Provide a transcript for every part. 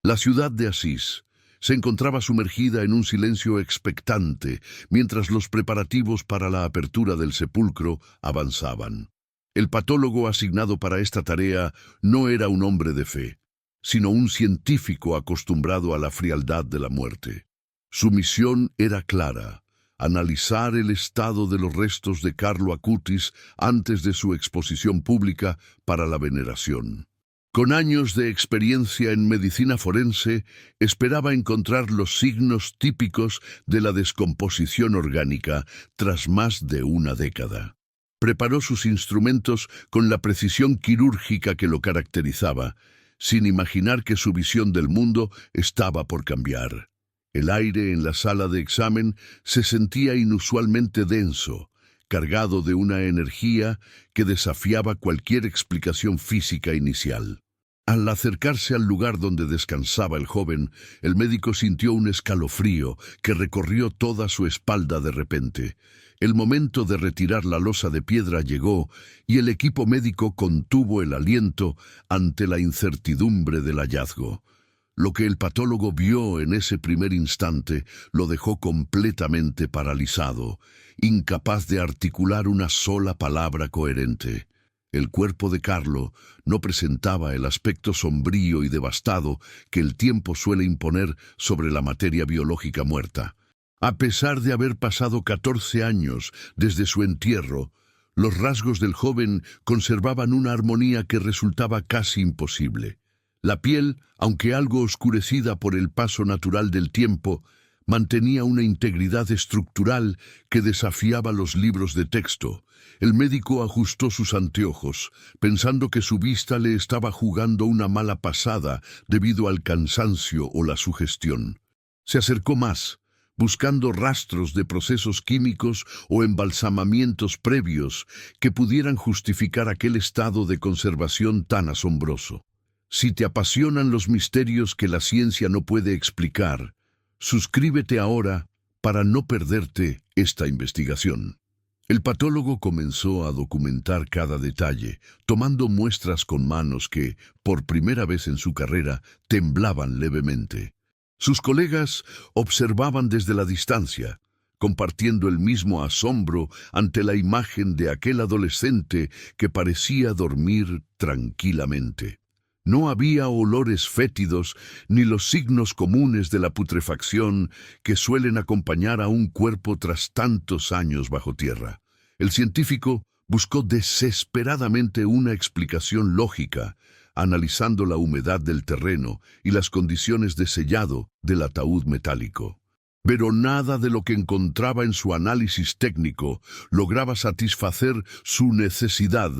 La ciudad de Asís se encontraba sumergida en un silencio expectante mientras los preparativos para la apertura del sepulcro avanzaban. El patólogo asignado para esta tarea no era un hombre de fe, sino un científico acostumbrado a la frialdad de la muerte. Su misión era clara: analizar el estado de los restos de Carlo Acutis antes de su exposición pública para la veneración. Con años de experiencia en medicina forense, esperaba encontrar los signos típicos de la descomposición orgánica tras más de una década. Preparó sus instrumentos con la precisión quirúrgica que lo caracterizaba, sin imaginar que su visión del mundo estaba por cambiar. El aire en la sala de examen se sentía inusualmente denso, cargado de una energía que desafiaba cualquier explicación física inicial. Al acercarse al lugar donde descansaba el joven, el médico sintió un escalofrío que recorrió toda su espalda de repente. El momento de retirar la losa de piedra llegó y el equipo médico contuvo el aliento ante la incertidumbre del hallazgo. Lo que el patólogo vio en ese primer instante lo dejó completamente paralizado, incapaz de articular una sola palabra coherente. El cuerpo de Carlo no presentaba el aspecto sombrío y devastado que el tiempo suele imponer sobre la materia biológica muerta. A pesar de haber pasado 14 años desde su entierro, los rasgos del joven conservaban una armonía que resultaba casi imposible. La piel, aunque algo oscurecida por el paso natural del tiempo, mantenía una integridad estructural que desafiaba los libros de texto. El médico ajustó sus anteojos, pensando que su vista le estaba jugando una mala pasada debido al cansancio o la sugestión. Se acercó más, buscando rastros de procesos químicos o embalsamamientos previos que pudieran justificar aquel estado de conservación tan asombroso. Si te apasionan los misterios que la ciencia no puede explicar, suscríbete ahora para no perderte esta investigación. El patólogo comenzó a documentar cada detalle, tomando muestras con manos que, por primera vez en su carrera, temblaban levemente. Sus colegas observaban desde la distancia, compartiendo el mismo asombro ante la imagen de aquel adolescente que parecía dormir tranquilamente. No había olores fétidos ni los signos comunes de la putrefacción que suelen acompañar a un cuerpo tras tantos años bajo tierra. El científico buscó desesperadamente una explicación lógica, analizando la humedad del terreno y las condiciones de sellado del ataúd metálico. Pero nada de lo que encontraba en su análisis técnico lograba satisfacer su necesidad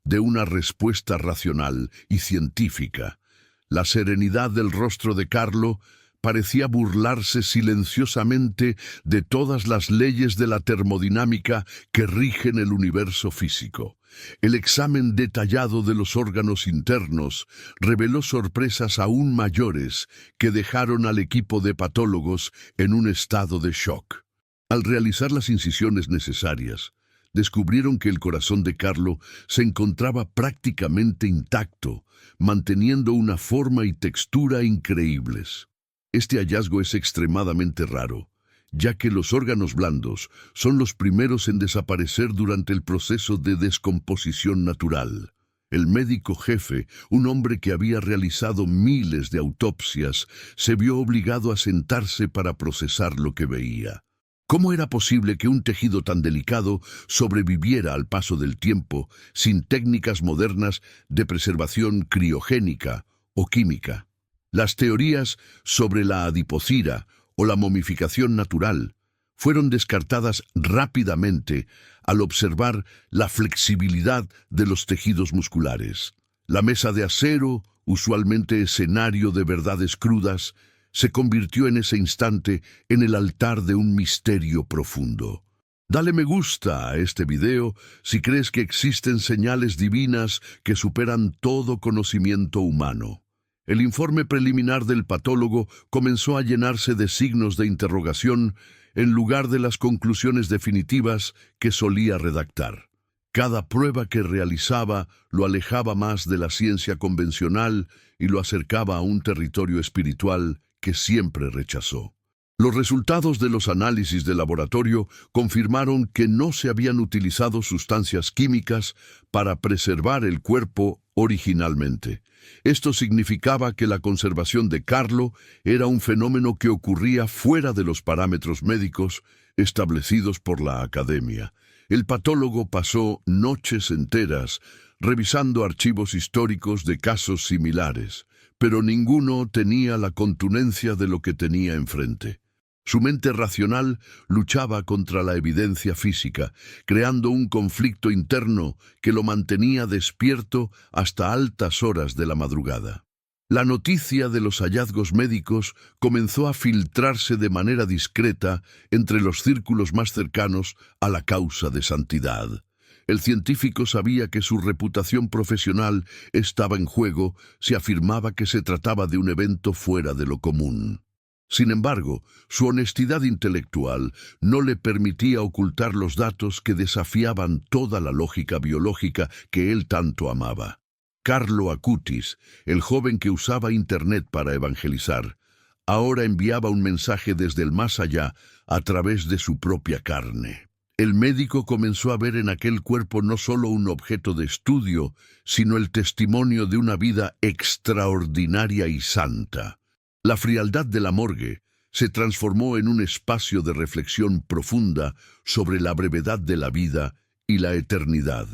de una respuesta racional y científica. La serenidad del rostro de Carlo parecía burlarse silenciosamente de todas las leyes de la termodinámica que rigen el universo físico. El examen detallado de los órganos internos reveló sorpresas aún mayores que dejaron al equipo de patólogos en un estado de shock. Al realizar las incisiones necesarias, descubrieron que el corazón de Carlo se encontraba prácticamente intacto, manteniendo una forma y textura increíbles. Este hallazgo es extremadamente raro, ya que los órganos blandos son los primeros en desaparecer durante el proceso de descomposición natural. El médico jefe, un hombre que había realizado miles de autopsias, se vio obligado a sentarse para procesar lo que veía. ¿Cómo era posible que un tejido tan delicado sobreviviera al paso del tiempo sin técnicas modernas de preservación criogénica o química? Las teorías sobre la adipocira o la momificación natural fueron descartadas rápidamente al observar la flexibilidad de los tejidos musculares. La mesa de acero, usualmente escenario de verdades crudas, se convirtió en ese instante en el altar de un misterio profundo. Dale me gusta a este video si crees que existen señales divinas que superan todo conocimiento humano. El informe preliminar del patólogo comenzó a llenarse de signos de interrogación en lugar de las conclusiones definitivas que solía redactar. Cada prueba que realizaba lo alejaba más de la ciencia convencional y lo acercaba a un territorio espiritual que siempre rechazó. Los resultados de los análisis de laboratorio confirmaron que no se habían utilizado sustancias químicas para preservar el cuerpo originalmente. Esto significaba que la conservación de Carlo era un fenómeno que ocurría fuera de los parámetros médicos establecidos por la academia. El patólogo pasó noches enteras revisando archivos históricos de casos similares, pero ninguno tenía la contundencia de lo que tenía enfrente. Su mente racional luchaba contra la evidencia física, creando un conflicto interno que lo mantenía despierto hasta altas horas de la madrugada. La noticia de los hallazgos médicos comenzó a filtrarse de manera discreta entre los círculos más cercanos a la causa de santidad. El científico sabía que su reputación profesional estaba en juego si afirmaba que se trataba de un evento fuera de lo común. Sin embargo, su honestidad intelectual no le permitía ocultar los datos que desafiaban toda la lógica biológica que él tanto amaba. Carlo Acutis, el joven que usaba Internet para evangelizar, ahora enviaba un mensaje desde el más allá a través de su propia carne. El médico comenzó a ver en aquel cuerpo no solo un objeto de estudio, sino el testimonio de una vida extraordinaria y santa. La frialdad de la morgue se transformó en un espacio de reflexión profunda sobre la brevedad de la vida y la eternidad.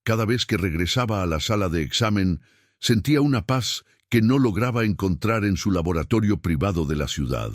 Cada vez que regresaba a la sala de examen, sentía una paz que no lograba encontrar en su laboratorio privado de la ciudad.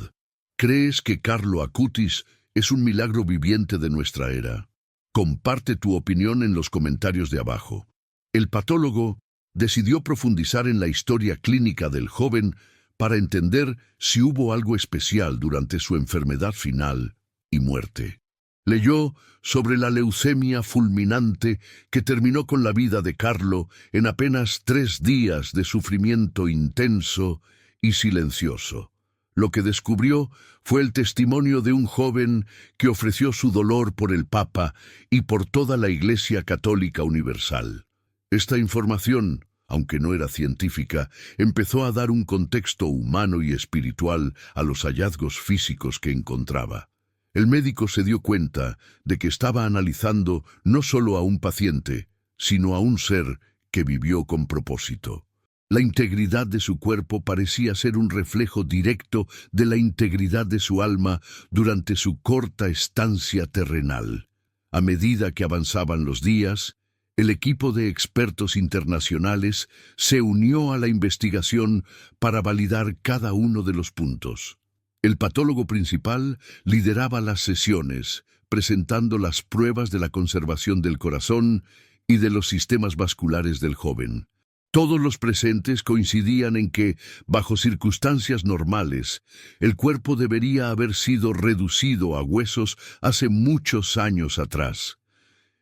¿Crees que Carlo Acutis es un milagro viviente de nuestra era? Comparte tu opinión en los comentarios de abajo. El patólogo decidió profundizar en la historia clínica del joven para entender si hubo algo especial durante su enfermedad final y muerte. Leyó sobre la leucemia fulminante que terminó con la vida de Carlo en apenas 3 días de sufrimiento intenso y silencioso. Lo que descubrió fue el testimonio de un joven que ofreció su dolor por el Papa y por toda la Iglesia Católica Universal. Esta información, aunque no era científica, empezó a dar un contexto humano y espiritual a los hallazgos físicos que encontraba. El médico se dio cuenta de que estaba analizando no solo a un paciente, sino a un ser que vivió con propósito. La integridad de su cuerpo parecía ser un reflejo directo de la integridad de su alma durante su corta estancia terrenal. A medida que avanzaban los días, el equipo de expertos internacionales se unió a la investigación para validar cada uno de los puntos. El patólogo principal lideraba las sesiones, presentando las pruebas de la conservación del corazón y de los sistemas vasculares del joven. Todos los presentes coincidían en que, bajo circunstancias normales, el cuerpo debería haber sido reducido a huesos hace muchos años atrás.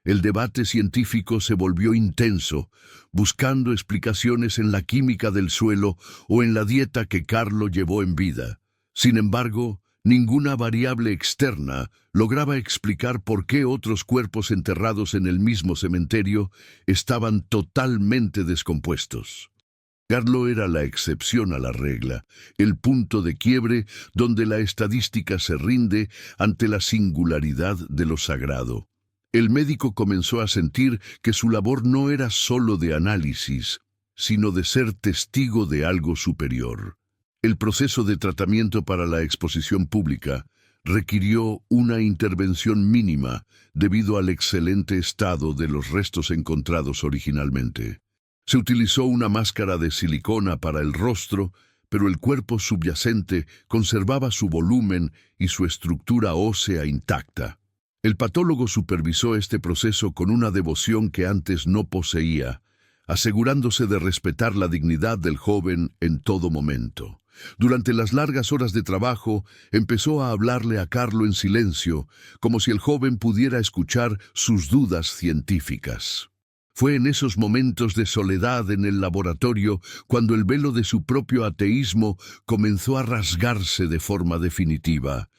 El debate científico se volvió intenso, buscando explicaciones en la química del suelo o en la dieta que Carlo llevó en vida. Sin embargo, ninguna variable externa lograba explicar por qué otros cuerpos enterrados en el mismo cementerio estaban totalmente descompuestos. Carlo era la excepción a la regla, el punto de quiebre donde la estadística se rinde ante la singularidad de lo sagrado. El médico comenzó a sentir que su labor no era solo de análisis, sino de ser testigo de algo superior. El proceso de tratamiento para la exposición pública requirió una intervención mínima debido al excelente estado de los restos encontrados originalmente. Se utilizó una máscara de silicona para el rostro, pero el cuerpo subyacente conservaba su volumen y su estructura ósea intacta. El patólogo supervisó este proceso con una devoción que antes no poseía, asegurándose de respetar la dignidad del joven en todo momento. Durante las largas horas de trabajo, empezó a hablarle a Carlo en silencio, como si el joven pudiera escuchar sus dudas científicas. Fue en esos momentos de soledad en el laboratorio cuando el velo de su propio ateísmo comenzó a rasgarse de forma definitiva.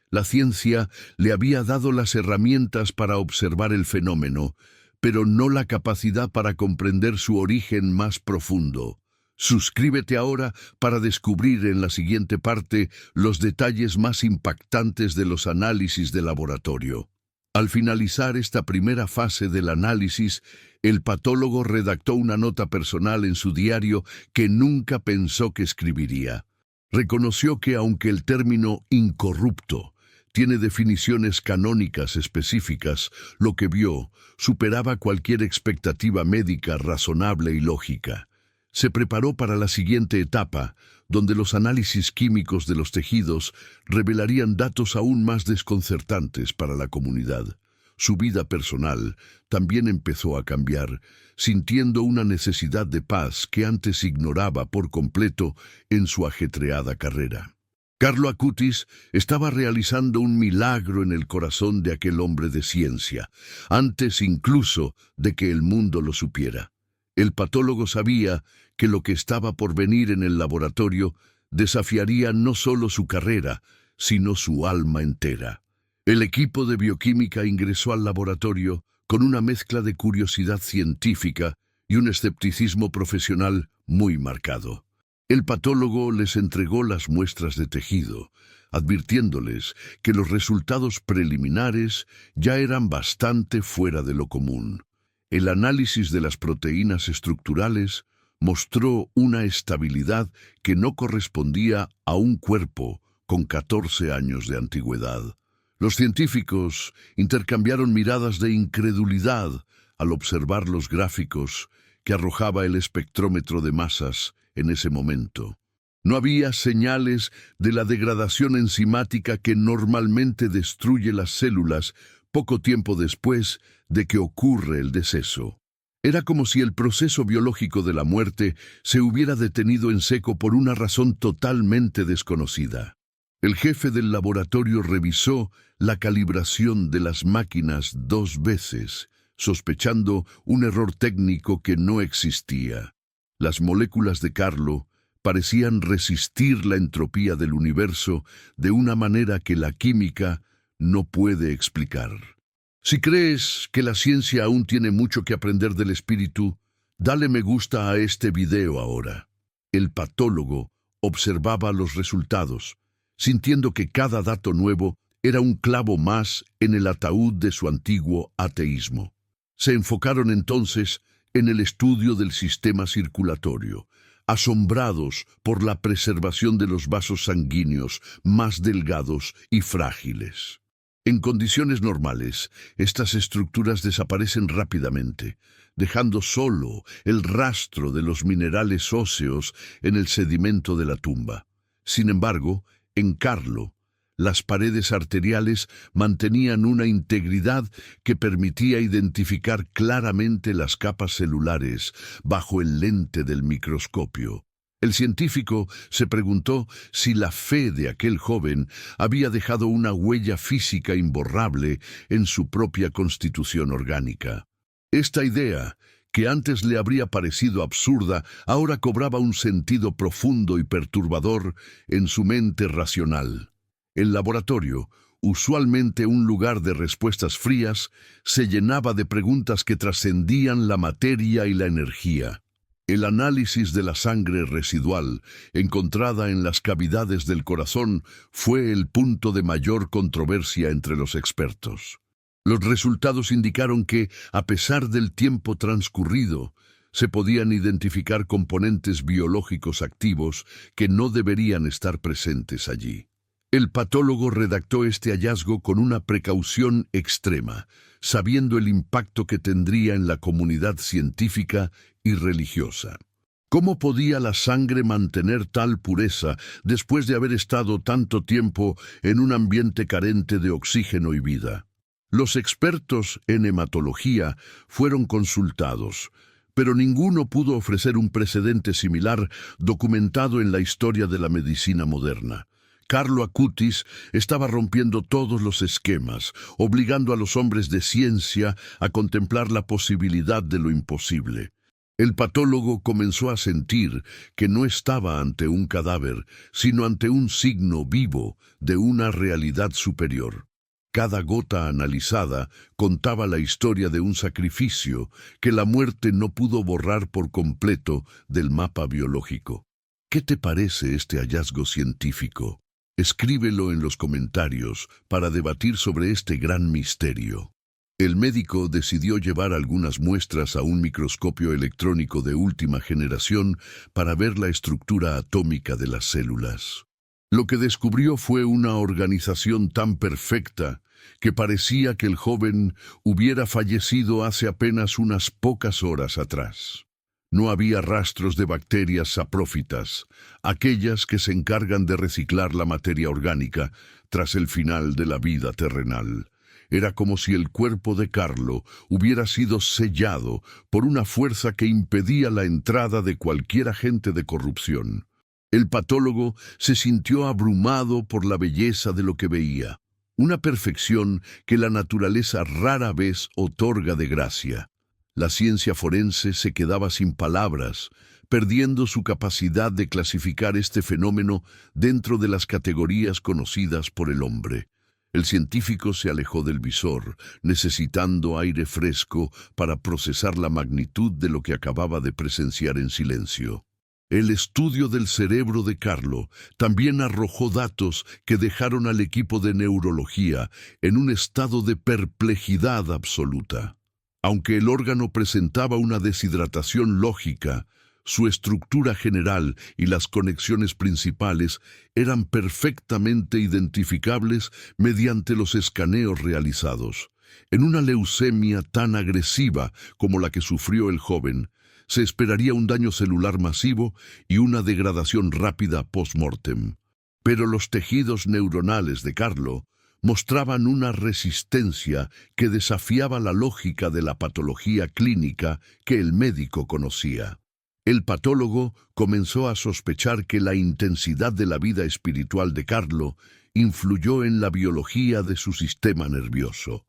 La ciencia le había dado las herramientas para observar el fenómeno, pero no la capacidad para comprender su origen más profundo. Suscríbete ahora para descubrir en la siguiente parte los detalles más impactantes de los análisis de laboratorio. Al finalizar esta primera fase del análisis, el patólogo redactó una nota personal en su diario que nunca pensó que escribiría. Reconoció que aunque el término incorrupto tiene definiciones canónicas específicas, lo que vio superaba cualquier expectativa médica razonable y lógica. Se preparó para la siguiente etapa, donde los análisis químicos de los tejidos revelarían datos aún más desconcertantes para la comunidad. Su vida personal también empezó a cambiar, sintiendo una necesidad de paz que antes ignoraba por completo en su ajetreada carrera. Carlo Acutis estaba realizando un milagro en el corazón de aquel hombre de ciencia, antes incluso de que el mundo lo supiera. El patólogo sabía que lo que estaba por venir en el laboratorio desafiaría no solo su carrera, sino su alma entera. El equipo de bioquímica ingresó al laboratorio con una mezcla de curiosidad científica y un escepticismo profesional muy marcado. El patólogo les entregó las muestras de tejido, advirtiéndoles que los resultados preliminares ya eran bastante fuera de lo común. El análisis de las proteínas estructurales mostró una estabilidad que no correspondía a un cuerpo con 14 años de antigüedad. Los científicos intercambiaron miradas de incredulidad al observar los gráficos que arrojaba el espectrómetro de masas en ese momento. No había señales de la degradación enzimática que normalmente destruye las células poco tiempo después de que ocurre el deceso. Era como si el proceso biológico de la muerte se hubiera detenido en seco por una razón totalmente desconocida. El jefe del laboratorio revisó la calibración de las máquinas 2 veces, sospechando un error técnico que no existía. Las moléculas de Carlo parecían resistir la entropía del universo de una manera que la química no puede explicar. Si crees que la ciencia aún tiene mucho que aprender del espíritu, dale me gusta a este video ahora. El patólogo observaba los resultados, sintiendo que cada dato nuevo era un clavo más en el ataúd de su antiguo ateísmo. Se enfocaron entonces en el estudio del sistema circulatorio, asombrados por la preservación de los vasos sanguíneos más delgados y frágiles. En condiciones normales, estas estructuras desaparecen rápidamente, dejando solo el rastro de los minerales óseos en el sedimento de la tumba. Sin embargo, en Carlo, las paredes arteriales mantenían una integridad que permitía identificar claramente las capas celulares bajo el lente del microscopio. El científico se preguntó si la fe de aquel joven había dejado una huella física imborrable en su propia constitución orgánica. Esta idea, que antes le habría parecido absurda, ahora cobraba un sentido profundo y perturbador en su mente racional. El laboratorio, usualmente un lugar de respuestas frías, se llenaba de preguntas que trascendían la materia y la energía. El análisis de la sangre residual, encontrada en las cavidades del corazón, fue el punto de mayor controversia entre los expertos. Los resultados indicaron que, a pesar del tiempo transcurrido, se podían identificar componentes biológicos activos que no deberían estar presentes allí. El patólogo redactó este hallazgo con una precaución extrema, sabiendo el impacto que tendría en la comunidad científica y religiosa. ¿Cómo podía la sangre mantener tal pureza después de haber estado tanto tiempo en un ambiente carente de oxígeno y vida? Los expertos en hematología fueron consultados, pero ninguno pudo ofrecer un precedente similar documentado en la historia de la medicina moderna. Carlo Acutis estaba rompiendo todos los esquemas, obligando a los hombres de ciencia a contemplar la posibilidad de lo imposible. El patólogo comenzó a sentir que no estaba ante un cadáver, sino ante un signo vivo de una realidad superior. Cada gota analizada contaba la historia de un sacrificio que la muerte no pudo borrar por completo del mapa biológico. ¿Qué te parece este hallazgo científico? Escríbelo en los comentarios para debatir sobre este gran misterio. El médico decidió llevar algunas muestras a un microscopio electrónico de última generación para ver la estructura atómica de las células. Lo que descubrió fue una organización tan perfecta que parecía que el joven hubiera fallecido hace apenas unas pocas horas atrás. No había rastros de bacterias saprófitas, aquellas que se encargan de reciclar la materia orgánica tras el final de la vida terrenal. Era como si el cuerpo de Carlo hubiera sido sellado por una fuerza que impedía la entrada de cualquier agente de corrupción. El patólogo se sintió abrumado por la belleza de lo que veía, una perfección que la naturaleza rara vez otorga de gracia. La ciencia forense se quedaba sin palabras, perdiendo su capacidad de clasificar este fenómeno dentro de las categorías conocidas por el hombre. El científico se alejó del visor, necesitando aire fresco para procesar la magnitud de lo que acababa de presenciar en silencio. El estudio del cerebro de Carlo también arrojó datos que dejaron al equipo de neurología en un estado de perplejidad absoluta. Aunque el órgano presentaba una deshidratación lógica, su estructura general y las conexiones principales eran perfectamente identificables mediante los escaneos realizados. En una leucemia tan agresiva como la que sufrió el joven, se esperaría un daño celular masivo y una degradación rápida post-mortem. Pero los tejidos neuronales de Carlo mostraban una resistencia que desafiaba la lógica de la patología clínica que el médico conocía. El patólogo comenzó a sospechar que la intensidad de la vida espiritual de Carlo influyó en la biología de su sistema nervioso.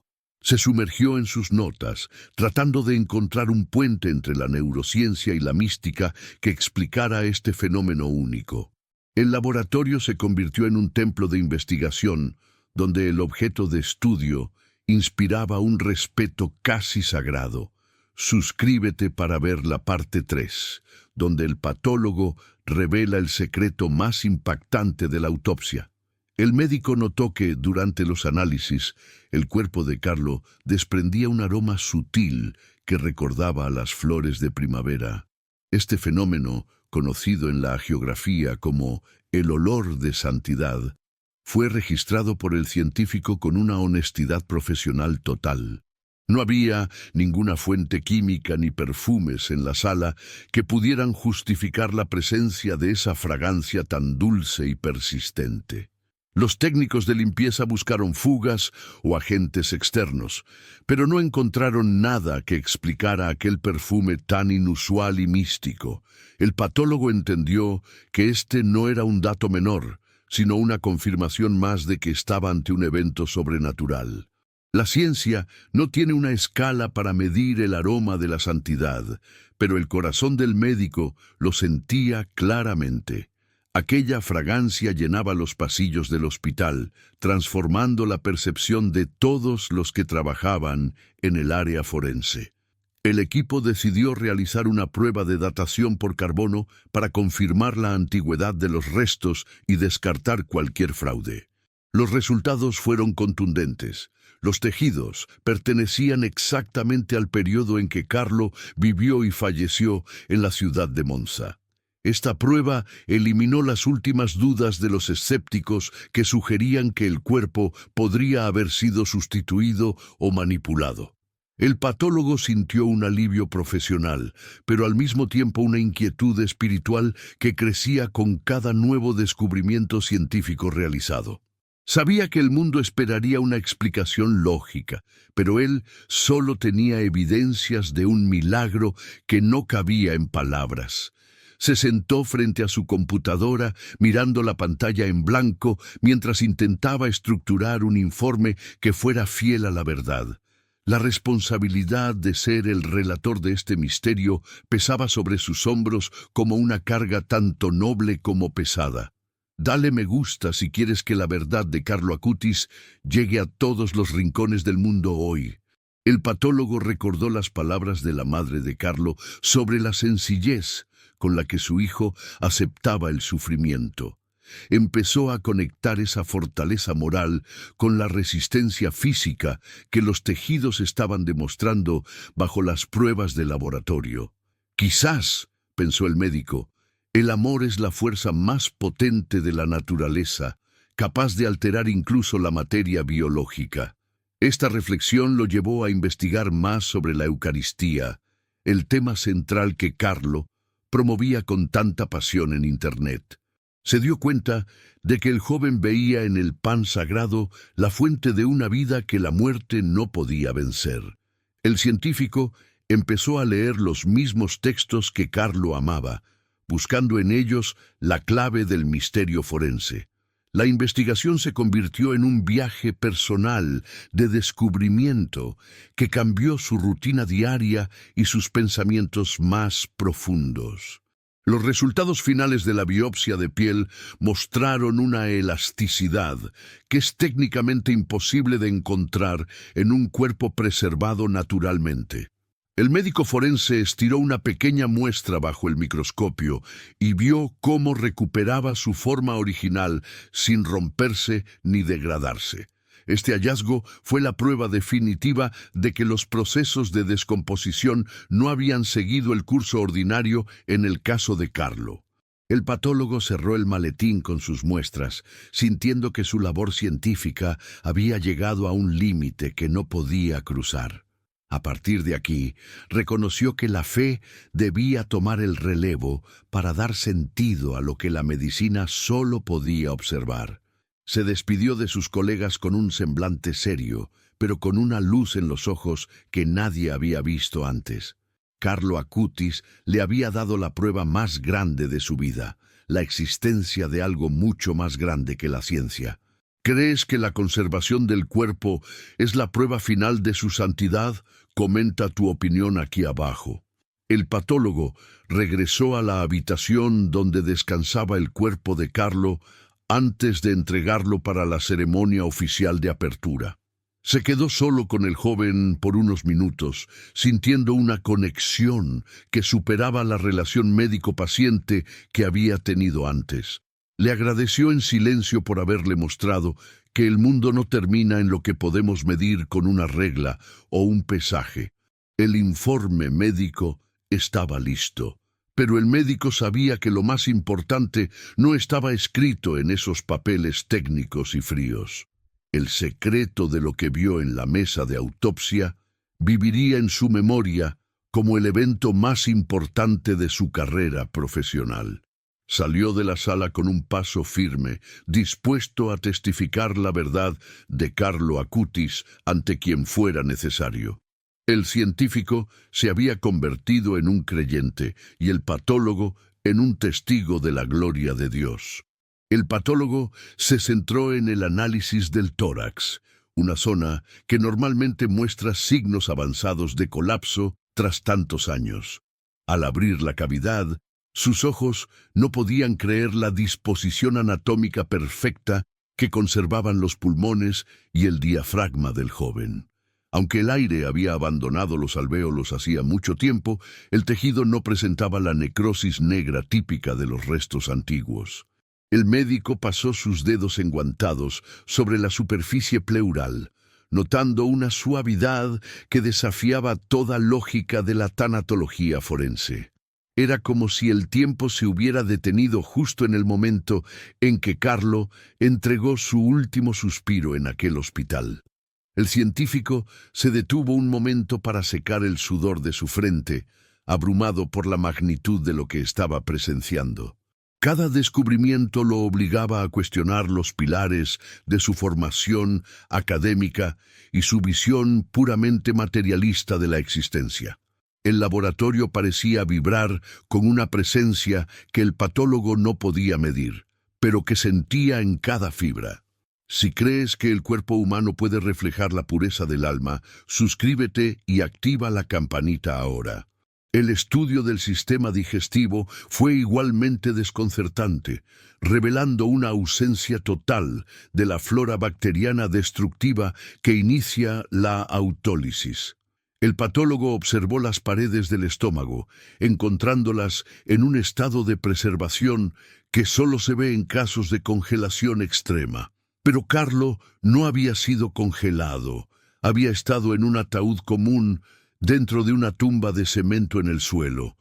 Se sumergió en sus notas, tratando de encontrar un puente entre la neurociencia y la mística que explicara este fenómeno único. El laboratorio se convirtió en un templo de investigación, donde el objeto de estudio inspiraba un respeto casi sagrado. Suscríbete para ver la parte 3, donde el patólogo revela el secreto más impactante de la autopsia. El médico notó que, durante los análisis, el cuerpo de Carlo desprendía un aroma sutil que recordaba a las flores de primavera. Este fenómeno, conocido en la hagiografía como el olor de santidad, fue registrado por el científico con una honestidad profesional total. No había ninguna fuente química ni perfumes en la sala que pudieran justificar la presencia de esa fragancia tan dulce y persistente. Los técnicos de limpieza buscaron fugas o agentes externos, pero no encontraron nada que explicara aquel perfume tan inusual y místico. El patólogo entendió que este no era un dato menor, sino una confirmación más de que estaba ante un evento sobrenatural. La ciencia no tiene una escala para medir el aroma de la santidad, pero el corazón del médico lo sentía claramente. Aquella fragancia llenaba los pasillos del hospital, transformando la percepción de todos los que trabajaban en el área forense. El equipo decidió realizar una prueba de datación por carbono para confirmar la antigüedad de los restos y descartar cualquier fraude. Los resultados fueron contundentes. Los tejidos pertenecían exactamente al periodo en que Carlo vivió y falleció en la ciudad de Monza. Esta prueba eliminó las últimas dudas de los escépticos que sugerían que el cuerpo podría haber sido sustituido o manipulado. El patólogo sintió un alivio profesional, pero al mismo tiempo una inquietud espiritual que crecía con cada nuevo descubrimiento científico realizado. Sabía que el mundo esperaría una explicación lógica, pero él solo tenía evidencias de un milagro que no cabía en palabras. Se sentó frente a su computadora, mirando la pantalla en blanco, mientras intentaba estructurar un informe que fuera fiel a la verdad. La responsabilidad de ser el relator de este misterio pesaba sobre sus hombros como una carga tanto noble como pesada. Dale me gusta si quieres que la verdad de Carlo Acutis llegue a todos los rincones del mundo hoy. El patólogo recordó las palabras de la madre de Carlo sobre la sencillez con la que su hijo aceptaba el sufrimiento. Empezó a conectar esa fortaleza moral con la resistencia física que los tejidos estaban demostrando bajo las pruebas de laboratorio. Quizás, pensó el médico, el amor es la fuerza más potente de la naturaleza, capaz de alterar incluso la materia biológica. Esta reflexión lo llevó a investigar más sobre la Eucaristía, el tema central que Carlo promovía con tanta pasión en Internet. Se dio cuenta de que el joven veía en el pan sagrado la fuente de una vida que la muerte no podía vencer. El científico empezó a leer los mismos textos que Carlo amaba, buscando en ellos la clave del misterio forense. La investigación se convirtió en un viaje personal de descubrimiento que cambió su rutina diaria y sus pensamientos más profundos. Los resultados finales de la biopsia de piel mostraron una elasticidad que es técnicamente imposible de encontrar en un cuerpo preservado naturalmente. El médico forense estiró una pequeña muestra bajo el microscopio y vio cómo recuperaba su forma original sin romperse ni degradarse. Este hallazgo fue la prueba definitiva de que los procesos de descomposición no habían seguido el curso ordinario en el caso de Carlo. El patólogo cerró el maletín con sus muestras, sintiendo que su labor científica había llegado a un límite que no podía cruzar. A partir de aquí, reconoció que la fe debía tomar el relevo para dar sentido a lo que la medicina solo podía observar. Se despidió de sus colegas con un semblante serio, pero con una luz en los ojos que nadie había visto antes. Carlo Acutis le había dado la prueba más grande de su vida, la existencia de algo mucho más grande que la ciencia. ¿Crees que la conservación del cuerpo es la prueba final de su santidad? Comenta tu opinión aquí abajo. El patólogo regresó a la habitación donde descansaba el cuerpo de Carlo antes de entregarlo para la ceremonia oficial de apertura. Se quedó solo con el joven por unos minutos, sintiendo una conexión que superaba la relación médico-paciente que había tenido antes. Le agradeció en silencio por haberle mostrado que el mundo no termina en lo que podemos medir con una regla o un pesaje. El informe médico estaba listo, pero el médico sabía que lo más importante no estaba escrito en esos papeles técnicos y fríos. El secreto de lo que vio en la mesa de autopsia viviría en su memoria como el evento más importante de su carrera profesional. Salió de la sala con un paso firme, dispuesto a testificar la verdad de Carlo Acutis ante quien fuera necesario. El científico se había convertido en un creyente y el patólogo en un testigo de la gloria de Dios. El patólogo se centró en el análisis del tórax, una zona que normalmente muestra signos avanzados de colapso tras tantos años. Al abrir la cavidad, sus ojos no podían creer la disposición anatómica perfecta que conservaban los pulmones y el diafragma del joven. Aunque el aire había abandonado los alvéolos hacía mucho tiempo, el tejido no presentaba la necrosis negra típica de los restos antiguos. El médico pasó sus dedos enguantados sobre la superficie pleural, notando una suavidad que desafiaba toda lógica de la tanatología forense. Era como si el tiempo se hubiera detenido justo en el momento en que Carlo entregó su último suspiro en aquel hospital. El científico se detuvo un momento para secar el sudor de su frente, abrumado por la magnitud de lo que estaba presenciando. Cada descubrimiento lo obligaba a cuestionar los pilares de su formación académica y su visión puramente materialista de la existencia. El laboratorio parecía vibrar con una presencia que el patólogo no podía medir, pero que sentía en cada fibra. Si crees que el cuerpo humano puede reflejar la pureza del alma, suscríbete y activa la campanita ahora. El estudio del sistema digestivo fue igualmente desconcertante, revelando una ausencia total de la flora bacteriana destructiva que inicia la autólisis. El patólogo observó las paredes del estómago, encontrándolas en un estado de preservación que solo se ve en casos de congelación extrema. Pero Carlo no había sido congelado, había estado en un ataúd común dentro de una tumba de cemento en el suelo.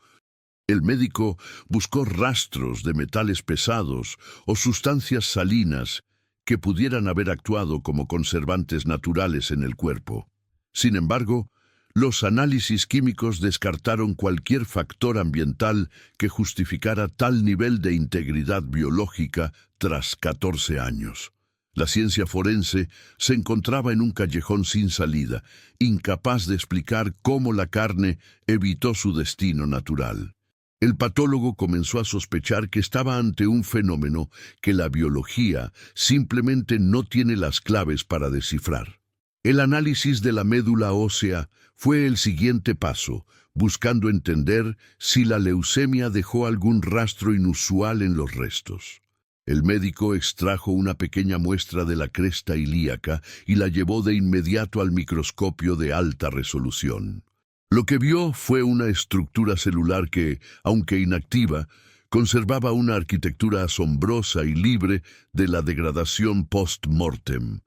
El médico buscó rastros de metales pesados o sustancias salinas que pudieran haber actuado como conservantes naturales en el cuerpo. Sin embargo, los análisis químicos descartaron cualquier factor ambiental que justificara tal nivel de integridad biológica tras 14 años. La ciencia forense se encontraba en un callejón sin salida, incapaz de explicar cómo la carne evitó su destino natural. El patólogo comenzó a sospechar que estaba ante un fenómeno que la biología simplemente no tiene las claves para descifrar. El análisis de la médula ósea fue el siguiente paso, buscando entender si la leucemia dejó algún rastro inusual en los restos. El médico extrajo una pequeña muestra de la cresta ilíaca y la llevó de inmediato al microscopio de alta resolución. Lo que vio fue una estructura celular que, aunque inactiva, conservaba una arquitectura asombrosa y libre de la degradación post-mortem.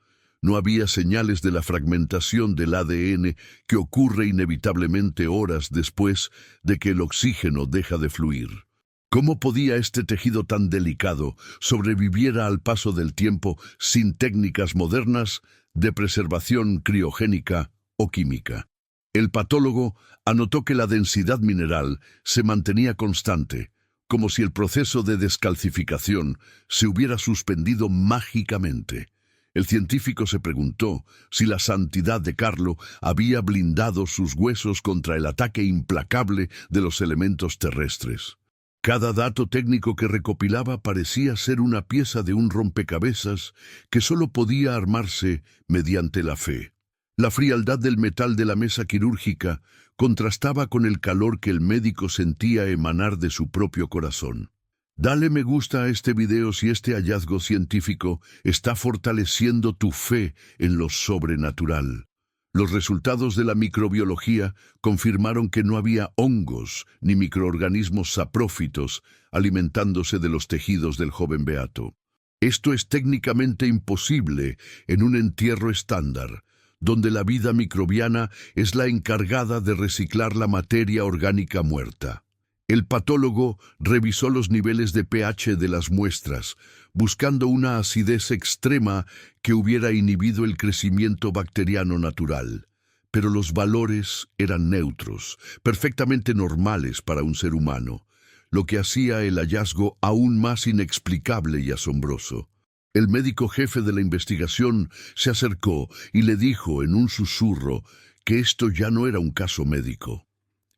No había señales de la fragmentación del ADN que ocurre inevitablemente horas después de que el oxígeno deja de fluir. ¿Cómo podía este tejido tan delicado sobreviviera al paso del tiempo sin técnicas modernas de preservación criogénica o química? El patólogo anotó que la densidad mineral se mantenía constante, como si el proceso de descalcificación se hubiera suspendido mágicamente. El científico se preguntó si la santidad de Carlo había blindado sus huesos contra el ataque implacable de los elementos terrestres. Cada dato técnico que recopilaba parecía ser una pieza de un rompecabezas que solo podía armarse mediante la fe. La frialdad del metal de la mesa quirúrgica contrastaba con el calor que el médico sentía emanar de su propio corazón. Dale me gusta a este video si este hallazgo científico está fortaleciendo tu fe en lo sobrenatural. Los resultados de la microbiología confirmaron que no había hongos ni microorganismos saprófitos alimentándose de los tejidos del joven beato. Esto es técnicamente imposible en un entierro estándar, donde la vida microbiana es la encargada de reciclar la materia orgánica muerta. El patólogo revisó los niveles de pH de las muestras, buscando una acidez extrema que hubiera inhibido el crecimiento bacteriano natural. Pero los valores eran neutros, perfectamente normales para un ser humano, lo que hacía el hallazgo aún más inexplicable y asombroso. El médico jefe de la investigación se acercó y le dijo en un susurro que esto ya no era un caso médico.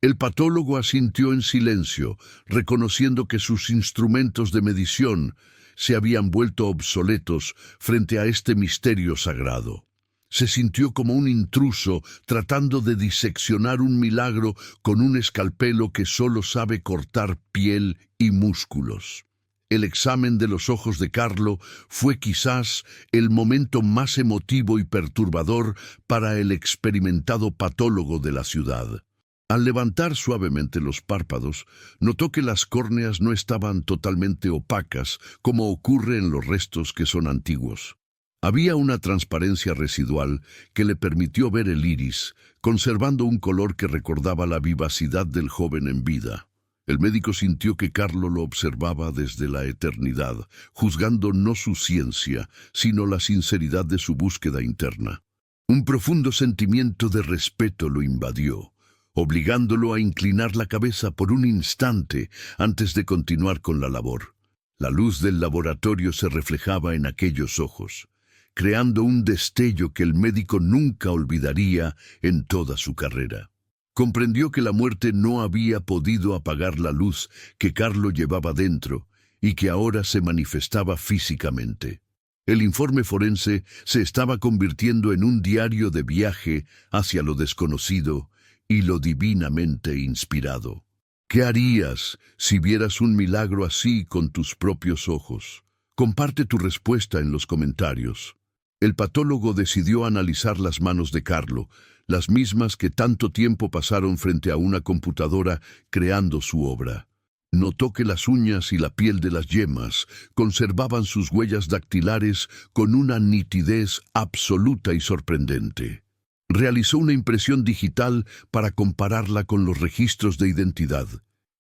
El patólogo asintió en silencio, reconociendo que sus instrumentos de medición se habían vuelto obsoletos frente a este misterio sagrado. Se sintió como un intruso tratando de diseccionar un milagro con un escalpelo que solo sabe cortar piel y músculos. El examen de los ojos de Carlo fue quizás el momento más emotivo y perturbador para el experimentado patólogo de la ciudad. Al levantar suavemente los párpados, notó que las córneas no estaban totalmente opacas, como ocurre en los restos que son antiguos. Había una transparencia residual que le permitió ver el iris, conservando un color que recordaba la vivacidad del joven en vida. El médico sintió que Carlo lo observaba desde la eternidad, juzgando no su ciencia, sino la sinceridad de su búsqueda interna. Un profundo sentimiento de respeto lo invadió, obligándolo a inclinar la cabeza por un instante antes de continuar con la labor. La luz del laboratorio se reflejaba en aquellos ojos, creando un destello que el médico nunca olvidaría en toda su carrera. Comprendió que la muerte no había podido apagar la luz que Carlo llevaba dentro y que ahora se manifestaba físicamente. El informe forense se estaba convirtiendo en un diario de viaje hacia lo desconocido y lo divinamente inspirado. ¿Qué harías si vieras un milagro así con tus propios ojos? Comparte tu respuesta en los comentarios. El patólogo decidió analizar las manos de Carlo, las mismas que tanto tiempo pasaron frente a una computadora creando su obra. Notó que las uñas y la piel de las yemas conservaban sus huellas dactilares con una nitidez absoluta y sorprendente. Realizó una impresión digital para compararla con los registros de identidad,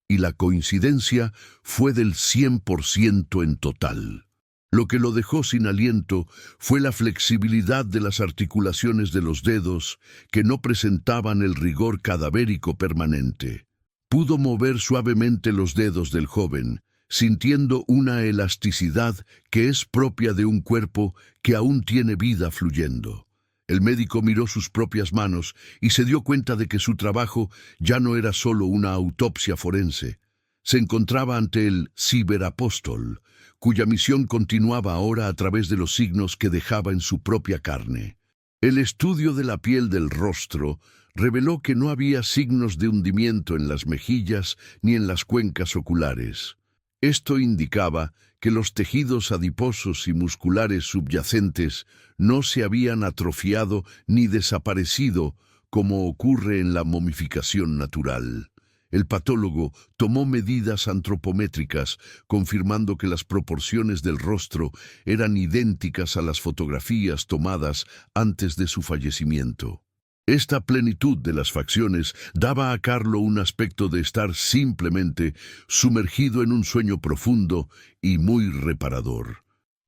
y la coincidencia fue del 100% en total. Lo que lo dejó sin aliento fue la flexibilidad de las articulaciones de los dedos, que no presentaban el rigor cadavérico permanente. Pudo mover suavemente los dedos del joven, sintiendo una elasticidad que es propia de un cuerpo que aún tiene vida fluyendo. El médico miró sus propias manos y se dio cuenta de que su trabajo ya no era solo una autopsia forense. Se encontraba ante el ciberapóstol, cuya misión continuaba ahora a través de los signos que dejaba en su propia carne. El estudio de la piel del rostro reveló que no había signos de hundimiento en las mejillas ni en las cuencas oculares. Esto indicaba que los tejidos adiposos y musculares subyacentes no se habían atrofiado ni desaparecido como ocurre en la momificación natural. El patólogo tomó medidas antropométricas, confirmando que las proporciones del rostro eran idénticas a las fotografías tomadas antes de su fallecimiento. Esta plenitud de las facciones daba a Carlo un aspecto de estar simplemente sumergido en un sueño profundo y muy reparador.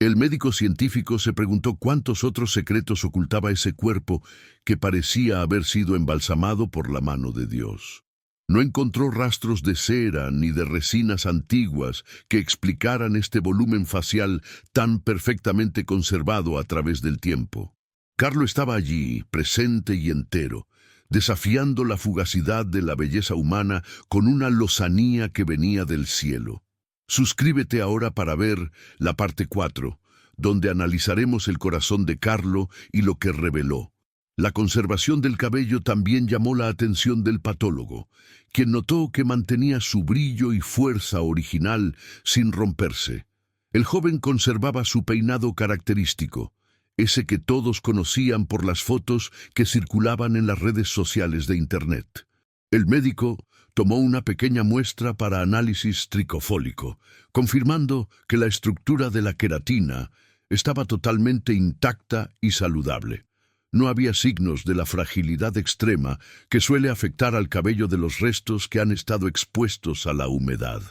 El médico científico se preguntó cuántos otros secretos ocultaba ese cuerpo que parecía haber sido embalsamado por la mano de Dios. No encontró rastros de cera ni de resinas antiguas que explicaran este volumen facial tan perfectamente conservado a través del tiempo. Carlo estaba allí, presente y entero, desafiando la fugacidad de la belleza humana con una lozanía que venía del cielo. Suscríbete ahora para ver la parte 4, donde analizaremos el corazón de Carlo y lo que reveló. La conservación del cabello también llamó la atención del patólogo, quien notó que mantenía su brillo y fuerza original sin romperse. El joven conservaba su peinado característico, ese que todos conocían por las fotos que circulaban en las redes sociales de Internet. El médico tomó una pequeña muestra para análisis tricofólico, confirmando que la estructura de la queratina estaba totalmente intacta y saludable. No había signos de la fragilidad extrema que suele afectar al cabello de los restos que han estado expuestos a la humedad.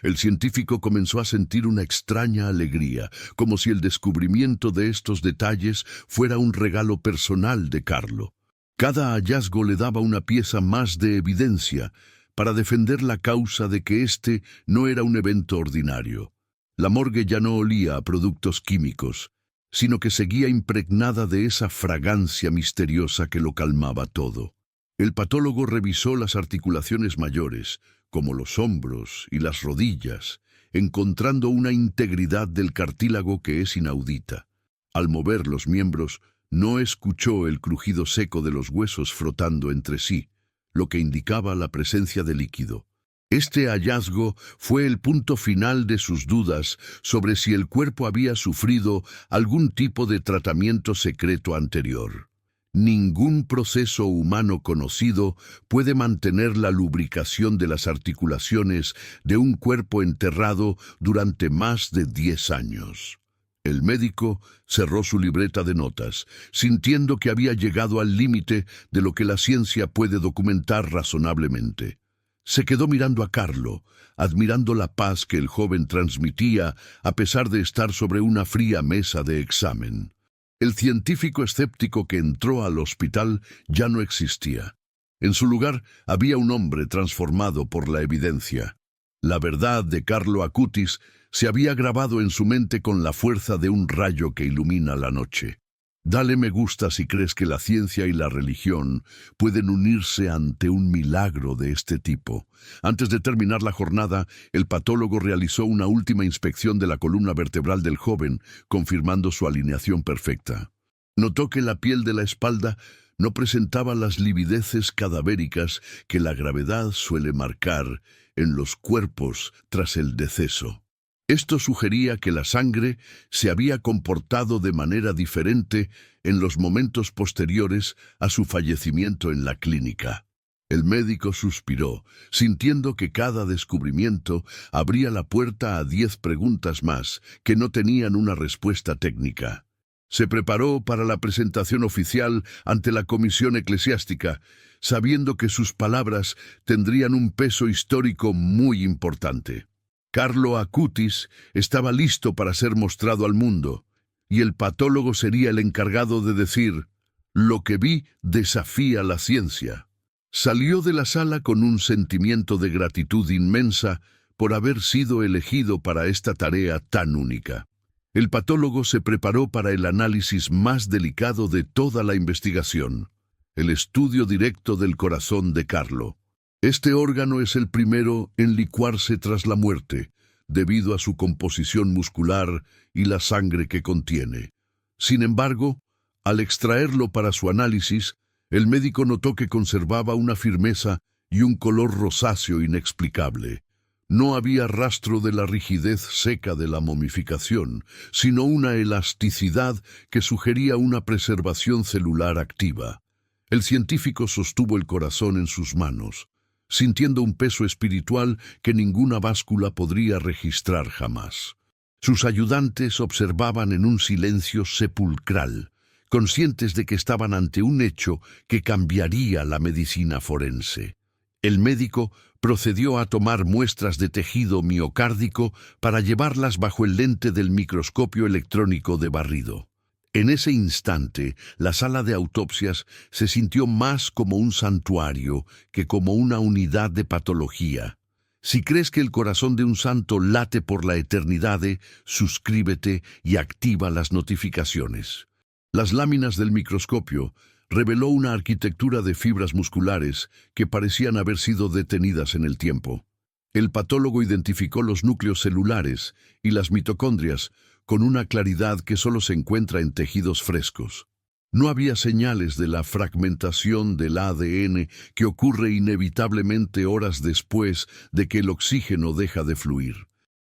El científico comenzó a sentir una extraña alegría, como si el descubrimiento de estos detalles fuera un regalo personal de Carlo. Cada hallazgo le daba una pieza más de evidencia para defender la causa de que este no era un evento ordinario. La morgue ya no olía a productos químicos, sino que seguía impregnada de esa fragancia misteriosa que lo calmaba todo. El patólogo revisó las articulaciones mayores, como los hombros y las rodillas, encontrando una integridad del cartílago que es inaudita. Al mover los miembros, no escuchó el crujido seco de los huesos frotando entre sí, lo que indicaba la presencia de líquido. Este hallazgo fue el punto final de sus dudas sobre si el cuerpo había sufrido algún tipo de tratamiento secreto anterior. Ningún proceso humano conocido puede mantener la lubricación de las articulaciones de un cuerpo enterrado durante más de 10 años. El médico cerró su libreta de notas, sintiendo que había llegado al límite de lo que la ciencia puede documentar razonablemente. Se quedó mirando a Carlo, admirando la paz que el joven transmitía a pesar de estar sobre una fría mesa de examen. El científico escéptico que entró al hospital ya no existía. En su lugar había un hombre transformado por la evidencia. La verdad de Carlo Acutis se había grabado en su mente con la fuerza de un rayo que ilumina la noche. Dale me gusta si crees que la ciencia y la religión pueden unirse ante un milagro de este tipo. Antes de terminar la jornada, el patólogo realizó una última inspección de la columna vertebral del joven, confirmando su alineación perfecta. Notó que la piel de la espalda No presentaba las livideces cadavéricas que la gravedad suele marcar en los cuerpos tras el deceso. Esto sugería que la sangre se había comportado de manera diferente en los momentos posteriores a su fallecimiento en la clínica. El médico suspiró, sintiendo que cada descubrimiento abría la puerta a 10 preguntas más que no tenían una respuesta técnica. Se preparó para la presentación oficial ante la comisión eclesiástica, sabiendo que sus palabras tendrían un peso histórico muy importante. Carlo Acutis estaba listo para ser mostrado al mundo, y el patólogo sería el encargado de decir: «Lo que vi desafía la ciencia». Salió de la sala con un sentimiento de gratitud inmensa por haber sido elegido para esta tarea tan única. El patólogo se preparó para el análisis más delicado de toda la investigación, el estudio directo del corazón de Carlo. Este órgano es el primero en licuarse tras la muerte, debido a su composición muscular y la sangre que contiene. Sin embargo, al extraerlo para su análisis, el médico notó que conservaba una firmeza y un color rosáceo inexplicable. No había rastro de la rigidez seca de la momificación, sino una elasticidad que sugería una preservación celular activa. El científico sostuvo el corazón en sus manos, sintiendo un peso espiritual que ninguna báscula podría registrar jamás. Sus ayudantes observaban en un silencio sepulcral, conscientes de que estaban ante un hecho que cambiaría la medicina forense. El médico procedió a tomar muestras de tejido miocárdico para llevarlas bajo el lente del microscopio electrónico de barrido. En ese instante, la sala de autopsias se sintió más como un santuario que como una unidad de patología. Si crees que el corazón de un santo late por la eternidad, suscríbete y activa las notificaciones. Las láminas del microscopio reveló una arquitectura de fibras musculares que parecían haber sido detenidas en el tiempo. El patólogo identificó los núcleos celulares y las mitocondrias con una claridad que solo se encuentra en tejidos frescos. No había señales de la fragmentación del ADN que ocurre inevitablemente horas después de que el oxígeno deja de fluir.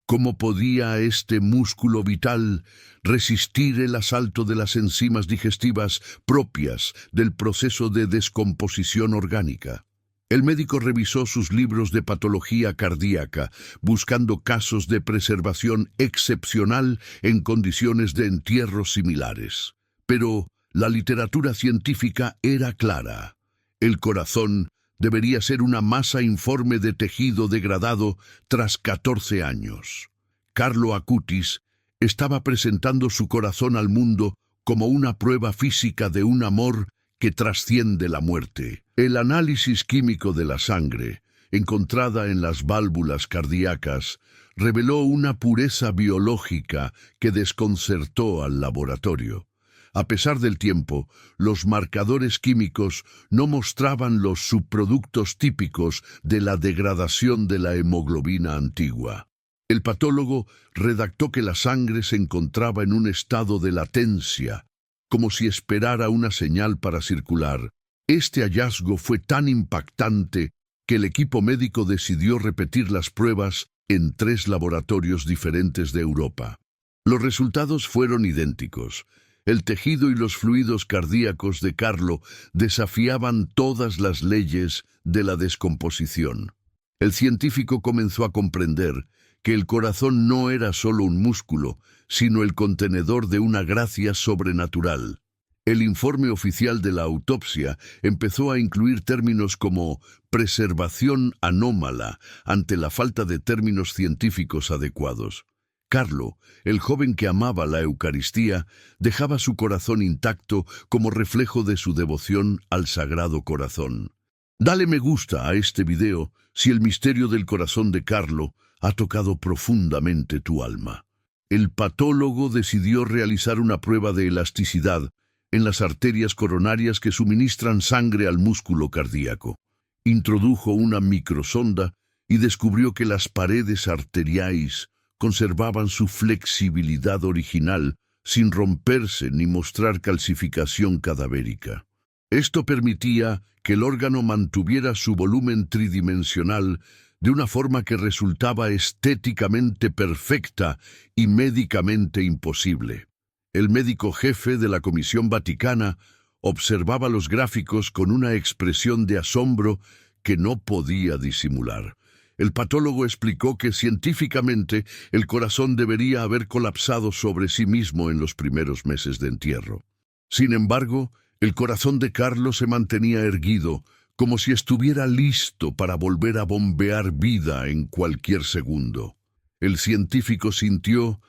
¿Cómo podía este músculo vital resistir el asalto de las enzimas digestivas propias del proceso de descomposición orgánica? El médico revisó sus libros de patología cardíaca, buscando casos de preservación excepcional en condiciones de entierro similares. Pero la literatura científica era clara. El corazón debería ser una masa informe de tejido degradado tras 14 años. Carlo Acutis estaba presentando su corazón al mundo como una prueba física de un amor que trasciende la muerte. El análisis químico de la sangre, encontrada en las válvulas cardíacas, reveló una pureza biológica que desconcertó al laboratorio. A pesar del tiempo, los marcadores químicos no mostraban los subproductos típicos de la degradación de la hemoglobina antigua. El patólogo redactó que la sangre se encontraba en un estado de latencia, como si esperara una señal para circular. Este hallazgo fue tan impactante que el equipo médico decidió repetir las pruebas en 3 laboratorios diferentes de Europa. Los resultados fueron idénticos. El tejido y los fluidos cardíacos de Carlo desafiaban todas las leyes de la descomposición. El científico comenzó a comprender que el corazón no era solo un músculo, sino el contenedor de una gracia sobrenatural. El informe oficial de la autopsia empezó a incluir términos como preservación anómala ante la falta de términos científicos adecuados. Carlo, el joven que amaba la Eucaristía, dejaba su corazón intacto como reflejo de su devoción al Sagrado Corazón. Dale me gusta a este video si el misterio del corazón de Carlo ha tocado profundamente tu alma. El patólogo decidió realizar una prueba de elasticidad en las arterias coronarias que suministran sangre al músculo cardíaco. Introdujo una microsonda y descubrió que las paredes arteriais conservaban su flexibilidad original sin romperse ni mostrar calcificación cadavérica. Esto permitía que el órgano mantuviera su volumen tridimensional de una forma que resultaba estéticamente perfecta y médicamente imposible. El médico jefe de la Comisión Vaticana observaba los gráficos con una expresión de asombro que no podía disimular. El patólogo explicó que científicamente el corazón debería haber colapsado sobre sí mismo en los primeros meses de entierro. Sin embargo, el corazón de Carlo se mantenía erguido, como si estuviera listo para volver a bombear vida en cualquier segundo. El científico sintió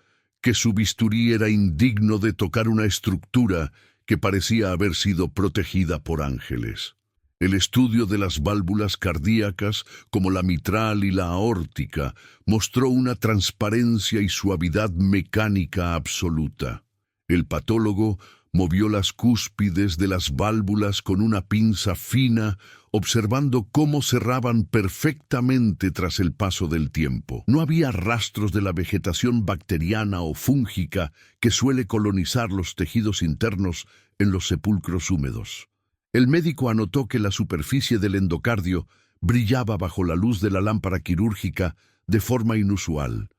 que su bisturí era indigno de tocar una estructura que parecía haber sido protegida por ángeles. El estudio de las válvulas cardíacas, como la mitral y la aórtica, mostró una transparencia y suavidad mecánica absoluta. El patólogo movió las cúspides de las válvulas con una pinza fina, observando cómo cerraban perfectamente tras el paso del tiempo. No había rastros de la vegetación bacteriana o fúngica que suele colonizar los tejidos internos en los sepulcros húmedos. El médico anotó que la superficie del endocardio brillaba bajo la luz de la lámpara quirúrgica de forma inusual.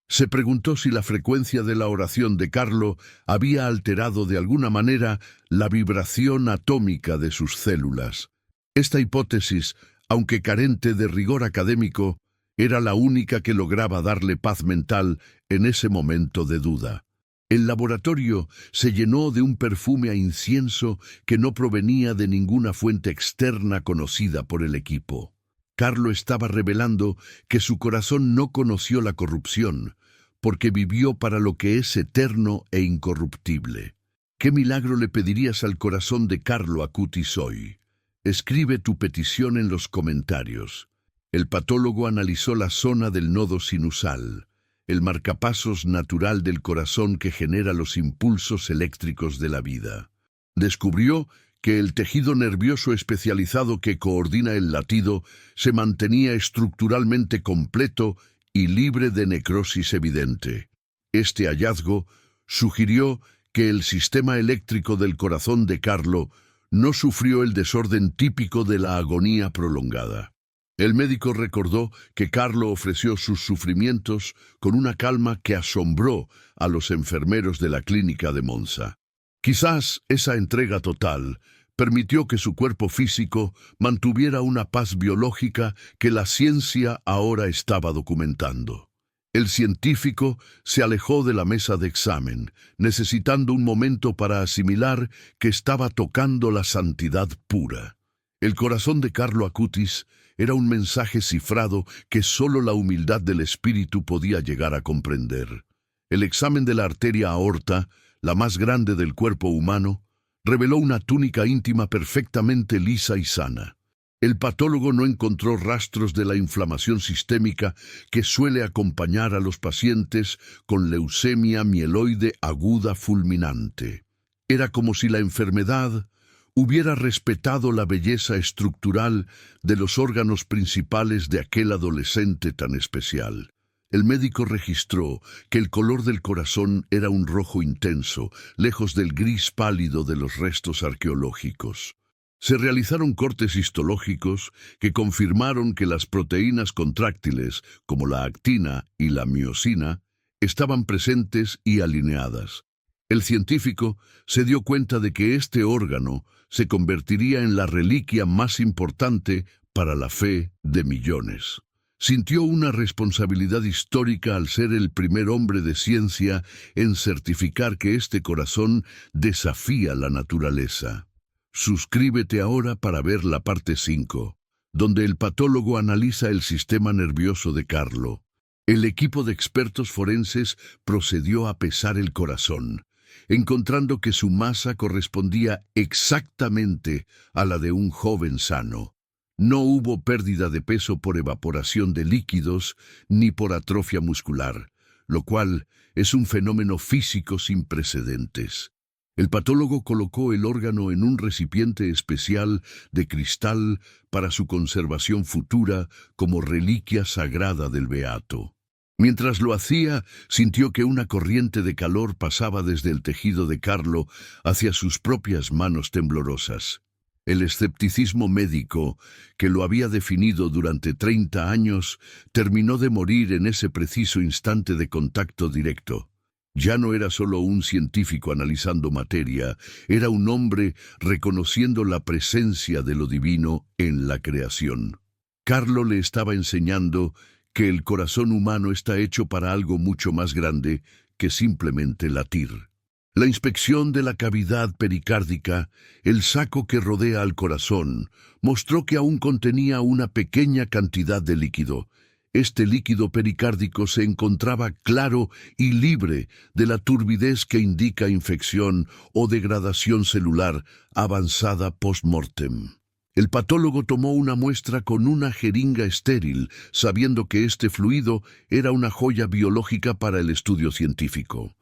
Se preguntó si la frecuencia de la oración de Carlo había alterado de alguna manera la vibración atómica de sus células. Esta hipótesis, aunque carente de rigor académico, era la única que lograba darle paz mental en ese momento de duda. El laboratorio se llenó de un perfume a incienso que no provenía de ninguna fuente externa conocida por el equipo. Carlo estaba revelando que su corazón no conoció la corrupción, porque vivió para lo que es eterno e incorruptible. ¿Qué milagro le pedirías al corazón de Carlo Acutis hoy? Escribe tu petición en los comentarios. El patólogo analizó la zona del nodo sinusal, el marcapasos natural del corazón que genera los impulsos eléctricos de la vida. Descubrió que el tejido nervioso especializado que coordina el latido se mantenía estructuralmente completo y libre de necrosis evidente. Este hallazgo sugirió que el sistema eléctrico del corazón de Carlo no sufrió el desorden típico de la agonía prolongada. El médico recordó que Carlo ofreció sus sufrimientos con una calma que asombró a los enfermeros de la clínica de Monza. Quizás esa entrega total permitió que su cuerpo físico mantuviera una paz biológica que la ciencia ahora estaba documentando. El científico se alejó de la mesa de examen, necesitando un momento para asimilar que estaba tocando la santidad pura. El corazón de Carlo Acutis era un mensaje cifrado que solo la humildad del espíritu podía llegar a comprender. El examen de la arteria aorta, la más grande del cuerpo humano, reveló una túnica íntima perfectamente lisa y sana. El patólogo no encontró rastros de la inflamación sistémica que suele acompañar a los pacientes con leucemia mieloide aguda fulminante. Era como si la enfermedad hubiera respetado la belleza estructural de los órganos principales de aquel adolescente tan especial. El médico registró que el color del corazón era un rojo intenso, lejos del gris pálido de los restos arqueológicos. Se realizaron cortes histológicos que confirmaron que las proteínas contráctiles, como la actina y la miosina, estaban presentes y alineadas. El científico se dio cuenta de que este órgano se convertiría en la reliquia más importante para la fe de millones. Sintió una responsabilidad histórica al ser el primer hombre de ciencia en certificar que este corazón desafía la naturaleza. Suscríbete ahora para ver la parte 5, donde el patólogo analiza el sistema nervioso de Carlo. El equipo de expertos forenses procedió a pesar el corazón, encontrando que su masa correspondía exactamente a la de un joven sano. No hubo pérdida de peso por evaporación de líquidos ni por atrofia muscular, lo cual es un fenómeno físico sin precedentes. El patólogo colocó el órgano en un recipiente especial de cristal para su conservación futura como reliquia sagrada del beato. Mientras lo hacía, sintió que una corriente de calor pasaba desde el tejido de Carlo hacia sus propias manos temblorosas. El escepticismo médico, que lo había definido durante 30 años, terminó de morir en ese preciso instante de contacto directo. Ya no era solo un científico analizando materia, era un hombre reconociendo la presencia de lo divino en la creación. Carlo le estaba enseñando que el corazón humano está hecho para algo mucho más grande que simplemente latir. La inspección de la cavidad pericárdica, el saco que rodea al corazón, mostró que aún contenía una pequeña cantidad de líquido. Este líquido pericárdico se encontraba claro y libre de la turbidez que indica infección o degradación celular avanzada post-mortem. El patólogo tomó una muestra con una jeringa estéril, sabiendo que este fluido era una joya biológica para el estudio científico.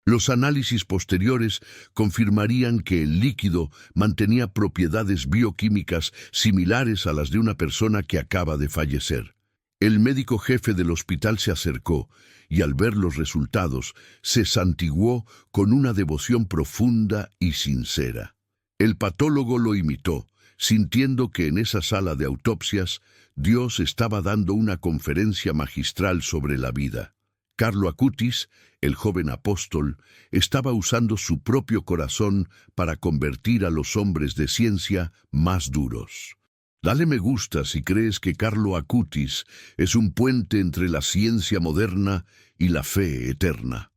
Los análisis posteriores confirmarían que el líquido mantenía propiedades bioquímicas similares a las de una persona que acaba de fallecer. El médico jefe del hospital se acercó y al ver los resultados se santiguó con una devoción profunda y sincera. El patólogo lo imitó, sintiendo que en esa sala de autopsias Dios estaba dando una conferencia magistral sobre la vida. Carlo Acutis, el joven apóstol, estaba usando su propio corazón para convertir a los hombres de ciencia más duros. Dale me gusta si crees que Carlo Acutis es un puente entre la ciencia moderna y la fe eterna.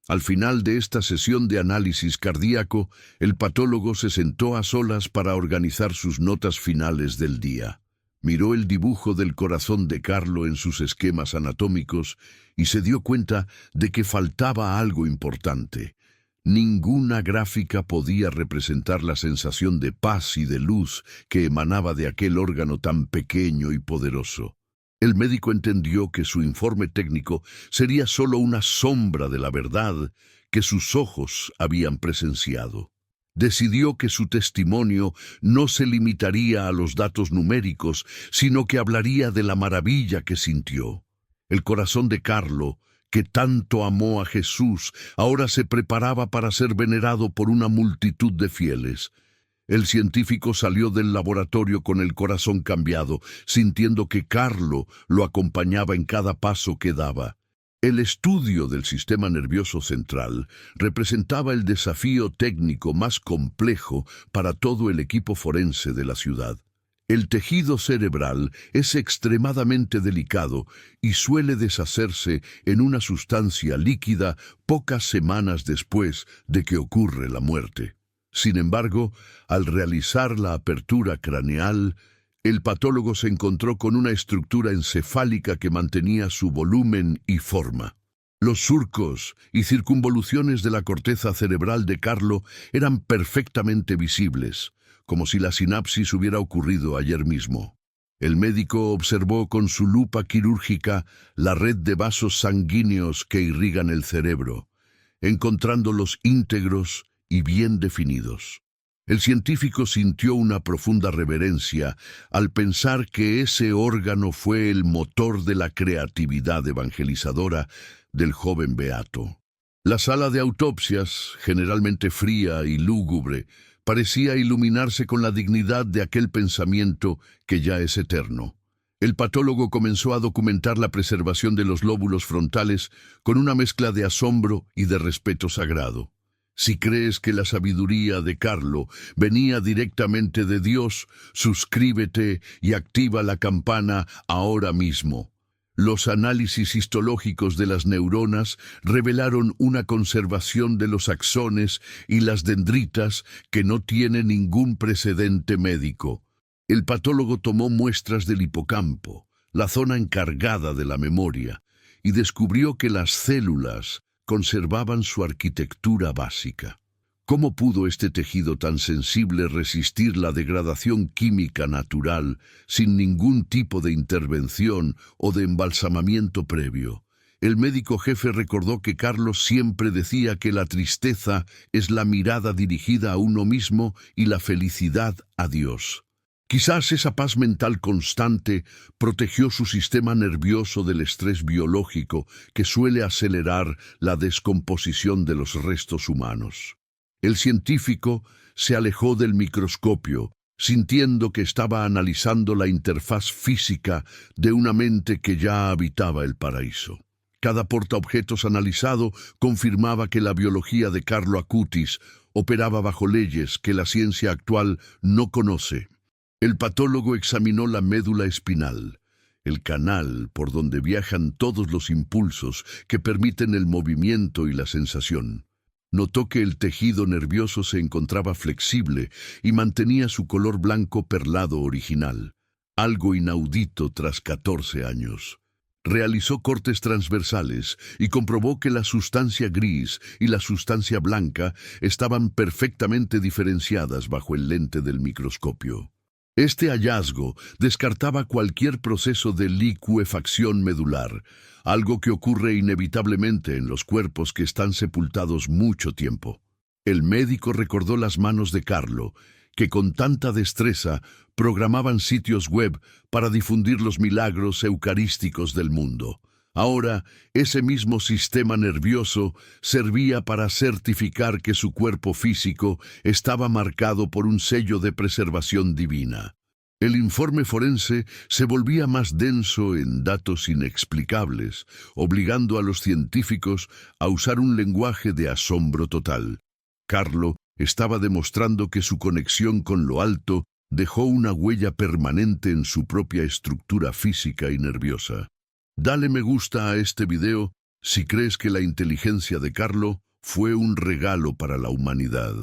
Al final de esta sesión de análisis cardíaco, el patólogo se sentó a solas para organizar sus notas finales del día. Miró el dibujo del corazón de Carlo en sus esquemas anatómicos y se dio cuenta de que faltaba algo importante. Ninguna gráfica podía representar la sensación de paz y de luz que emanaba de aquel órgano tan pequeño y poderoso. El médico entendió que su informe técnico sería solo una sombra de la verdad que sus ojos habían presenciado. Decidió que su testimonio no se limitaría a los datos numéricos, sino que hablaría de la maravilla que sintió. El corazón de Carlo, que tanto amó a Jesús, ahora se preparaba para ser venerado por una multitud de fieles. El científico salió del laboratorio con el corazón cambiado, sintiendo que Carlo lo acompañaba en cada paso que daba. El estudio del sistema nervioso central representaba el desafío técnico más complejo para todo el equipo forense de la ciudad. El tejido cerebral es extremadamente delicado y suele deshacerse en una sustancia líquida pocas semanas después de que ocurre la muerte. Sin embargo, al realizar la apertura craneal, el patólogo se encontró con una estructura encefálica que mantenía su volumen y forma. Los surcos y circunvoluciones de la corteza cerebral de Carlo eran perfectamente visibles, como si la sinapsis hubiera ocurrido ayer mismo. El médico observó con su lupa quirúrgica la red de vasos sanguíneos que irrigan el cerebro, encontrándolos íntegros y bien definidos. El científico sintió una profunda reverencia al pensar que ese órgano fue el motor de la creatividad evangelizadora del joven beato. La sala de autopsias, generalmente fría y lúgubre, parecía iluminarse con la dignidad de aquel pensamiento que ya es eterno. El patólogo comenzó a documentar la preservación de los lóbulos frontales con una mezcla de asombro y de respeto sagrado. Si crees que la sabiduría de Carlo venía directamente de Dios, suscríbete y activa la campana ahora mismo. Los análisis histológicos de las neuronas revelaron una conservación de los axones y las dendritas que no tiene ningún precedente médico. El patólogo tomó muestras del hipocampo, la zona encargada de la memoria, y descubrió que las células conservaban su arquitectura básica. ¿Cómo pudo este tejido tan sensible resistir la degradación química natural sin ningún tipo de intervención o de embalsamamiento previo? El médico jefe recordó que Carlos siempre decía que la tristeza es la mirada dirigida a uno mismo y la felicidad a Dios. Quizás esa paz mental constante protegió su sistema nervioso del estrés biológico que suele acelerar la descomposición de los restos humanos. El científico se alejó del microscopio, sintiendo que estaba analizando la interfaz física de una mente que ya habitaba el paraíso. Cada portaobjetos analizado confirmaba que la biología de Carlo Acutis operaba bajo leyes que la ciencia actual no conoce. El patólogo examinó la médula espinal, el canal por donde viajan todos los impulsos que permiten el movimiento y la sensación. Notó que el tejido nervioso se encontraba flexible y mantenía su color blanco perlado original, algo inaudito tras 14 años. Realizó cortes transversales y comprobó que la sustancia gris y la sustancia blanca estaban perfectamente diferenciadas bajo el lente del microscopio. Este hallazgo descartaba cualquier proceso de licuefacción medular, algo que ocurre inevitablemente en los cuerpos que están sepultados mucho tiempo. El médico recordó las manos de Carlo, que con tanta destreza programaban sitios web para difundir los milagros eucarísticos del mundo. Ahora, ese mismo sistema nervioso servía para certificar que su cuerpo físico estaba marcado por un sello de preservación divina. El informe forense se volvía más denso en datos inexplicables, obligando a los científicos a usar un lenguaje de asombro total. Carlo estaba demostrando que su conexión con lo alto dejó una huella permanente en su propia estructura física y nerviosa. Dale me gusta a este video si crees que la inteligencia de Carlo fue un regalo para la humanidad.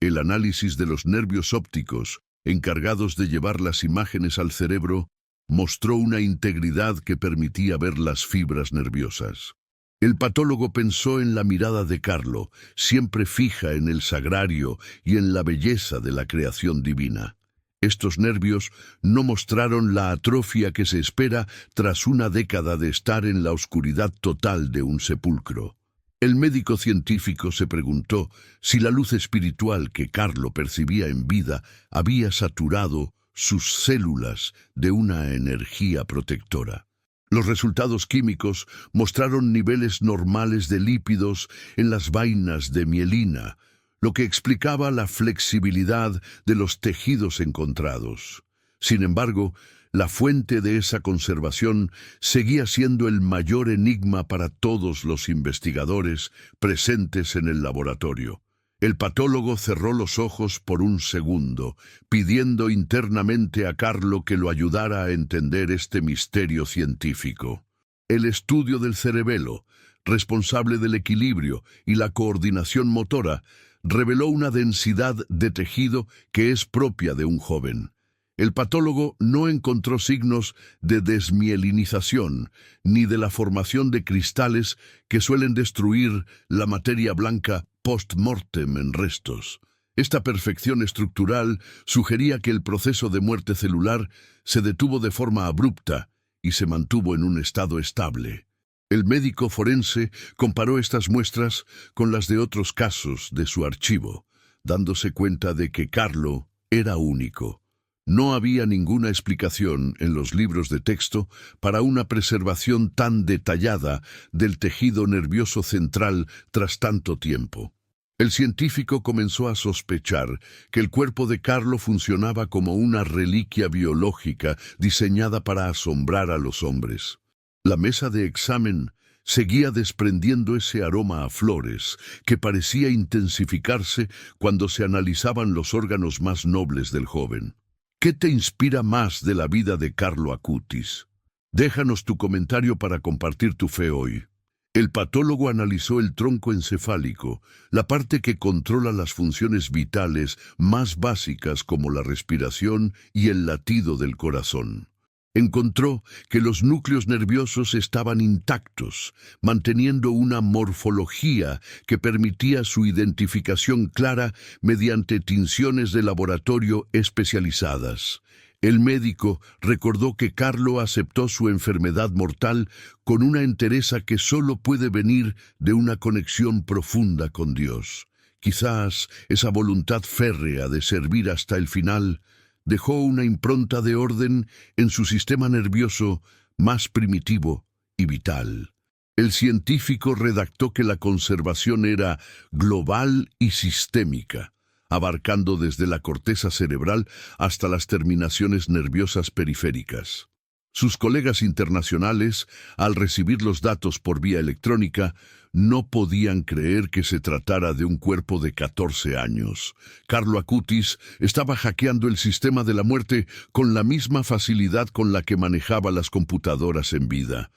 El análisis de los nervios ópticos, encargados de llevar las imágenes al cerebro, mostró una integridad que permitía ver las fibras nerviosas. El patólogo pensó en la mirada de Carlo, siempre fija en el sagrario y en la belleza de la creación divina. Estos nervios no mostraron la atrofia que se espera tras una década de estar en la oscuridad total de un sepulcro. El médico científico se preguntó si la luz espiritual que Carlo percibía en vida había saturado sus células de una energía protectora. Los resultados químicos mostraron niveles normales de lípidos en las vainas de mielina, lo que explicaba la flexibilidad de los tejidos encontrados. Sin embargo, la fuente de esa conservación seguía siendo el mayor enigma para todos los investigadores presentes en el laboratorio. El patólogo cerró los ojos por un segundo, pidiendo internamente a Carlo que lo ayudara a entender este misterio científico. El estudio del cerebelo, responsable del equilibrio y la coordinación motora, reveló una densidad de tejido que es propia de un joven. El patólogo no encontró signos de desmielinización ni de la formación de cristales que suelen destruir la materia blanca post-mortem en restos. Esta perfección estructural sugería que el proceso de muerte celular se detuvo de forma abrupta y se mantuvo en un estado estable. El médico forense comparó estas muestras con las de otros casos de su archivo, dándose cuenta de que Carlo era único. No había ninguna explicación en los libros de texto para una preservación tan detallada del tejido nervioso central tras tanto tiempo. El científico comenzó a sospechar que el cuerpo de Carlo funcionaba como una reliquia biológica diseñada para asombrar a los hombres. La mesa de examen seguía desprendiendo ese aroma a flores que parecía intensificarse cuando se analizaban los órganos más nobles del joven. ¿Qué te inspira más de la vida de Carlo Acutis? Déjanos tu comentario para compartir tu fe hoy. El patólogo analizó el tronco encefálico, la parte que controla las funciones vitales más básicas como la respiración y el latido del corazón. Encontró que los núcleos nerviosos estaban intactos, manteniendo una morfología que permitía su identificación clara mediante tinciones de laboratorio especializadas. El médico recordó que Carlo aceptó su enfermedad mortal con una entereza que solo puede venir de una conexión profunda con Dios. Quizás esa voluntad férrea de servir hasta el final dejó una impronta de orden en su sistema nervioso más primitivo y vital. El científico redactó que la conservación era global y sistémica, abarcando desde la corteza cerebral hasta las terminaciones nerviosas periféricas. Sus colegas internacionales, al recibir los datos por vía electrónica, no podían creer que se tratara de un cuerpo de 14 años. Carlo Acutis estaba hackeando el sistema de la muerte con la misma facilidad con la que manejaba las computadoras en vida.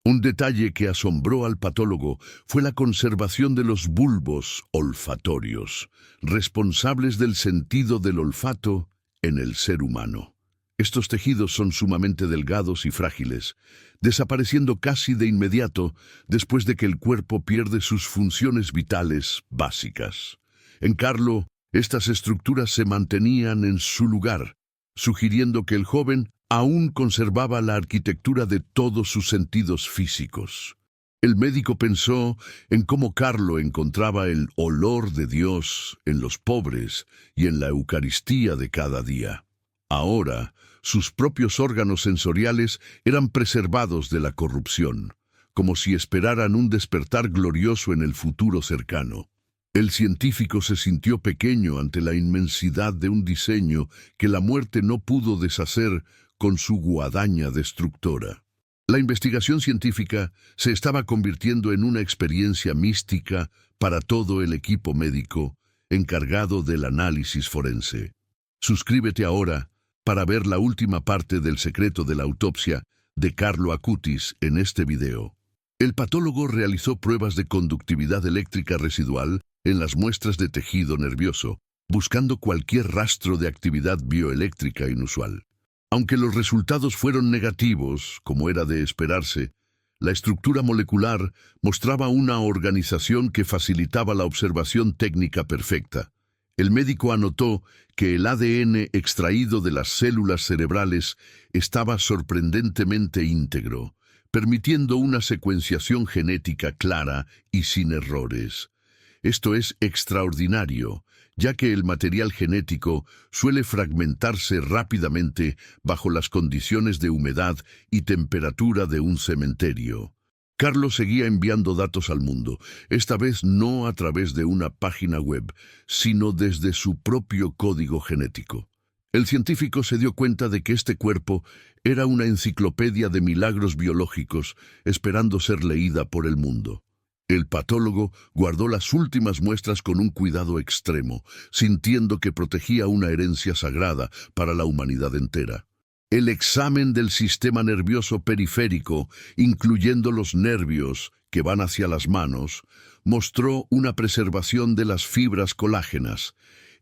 Un detalle que asombró al patólogo fue la conservación de los bulbos olfatorios, responsables del sentido del olfato en el ser humano. Estos tejidos son sumamente delgados y frágiles, desapareciendo casi de inmediato después de que el cuerpo pierde sus funciones vitales básicas. En Carlo, estas estructuras se mantenían en su lugar, sugiriendo que el joven aún conservaba la arquitectura de todos sus sentidos físicos. El médico pensó en cómo Carlo encontraba el olor de Dios en los pobres y en la Eucaristía de cada día. Ahora, sus propios órganos sensoriales eran preservados de la corrupción, como si esperaran un despertar glorioso en el futuro cercano. El científico se sintió pequeño ante la inmensidad de un diseño que la muerte no pudo deshacer con su guadaña destructora. La investigación científica se estaba convirtiendo en una experiencia mística para todo el equipo médico encargado del análisis forense. Suscríbete ahora para ver la última parte del secreto de la autopsia de Carlo Acutis en este video. El patólogo realizó pruebas de conductividad eléctrica residual en las muestras de tejido nervioso, buscando cualquier rastro de actividad bioeléctrica inusual. Aunque los resultados fueron negativos, como era de esperarse, la estructura molecular mostraba una organización que facilitaba la observación técnica perfecta. El médico anotó que el ADN extraído de las células cerebrales estaba sorprendentemente íntegro, permitiendo una secuenciación genética clara y sin errores. Esto es extraordinario, ya que el material genético suele fragmentarse rápidamente bajo las condiciones de humedad y temperatura de un cementerio. Carlos seguía enviando datos al mundo, esta vez no a través de una página web, sino desde su propio código genético. El científico se dio cuenta de que este cuerpo era una enciclopedia de milagros biológicos esperando ser leída por el mundo. El patólogo guardó las últimas muestras con un cuidado extremo, sintiendo que protegía una herencia sagrada para la humanidad entera. El examen del sistema nervioso periférico, incluyendo los nervios que van hacia las manos, mostró una preservación de las fibras colágenas.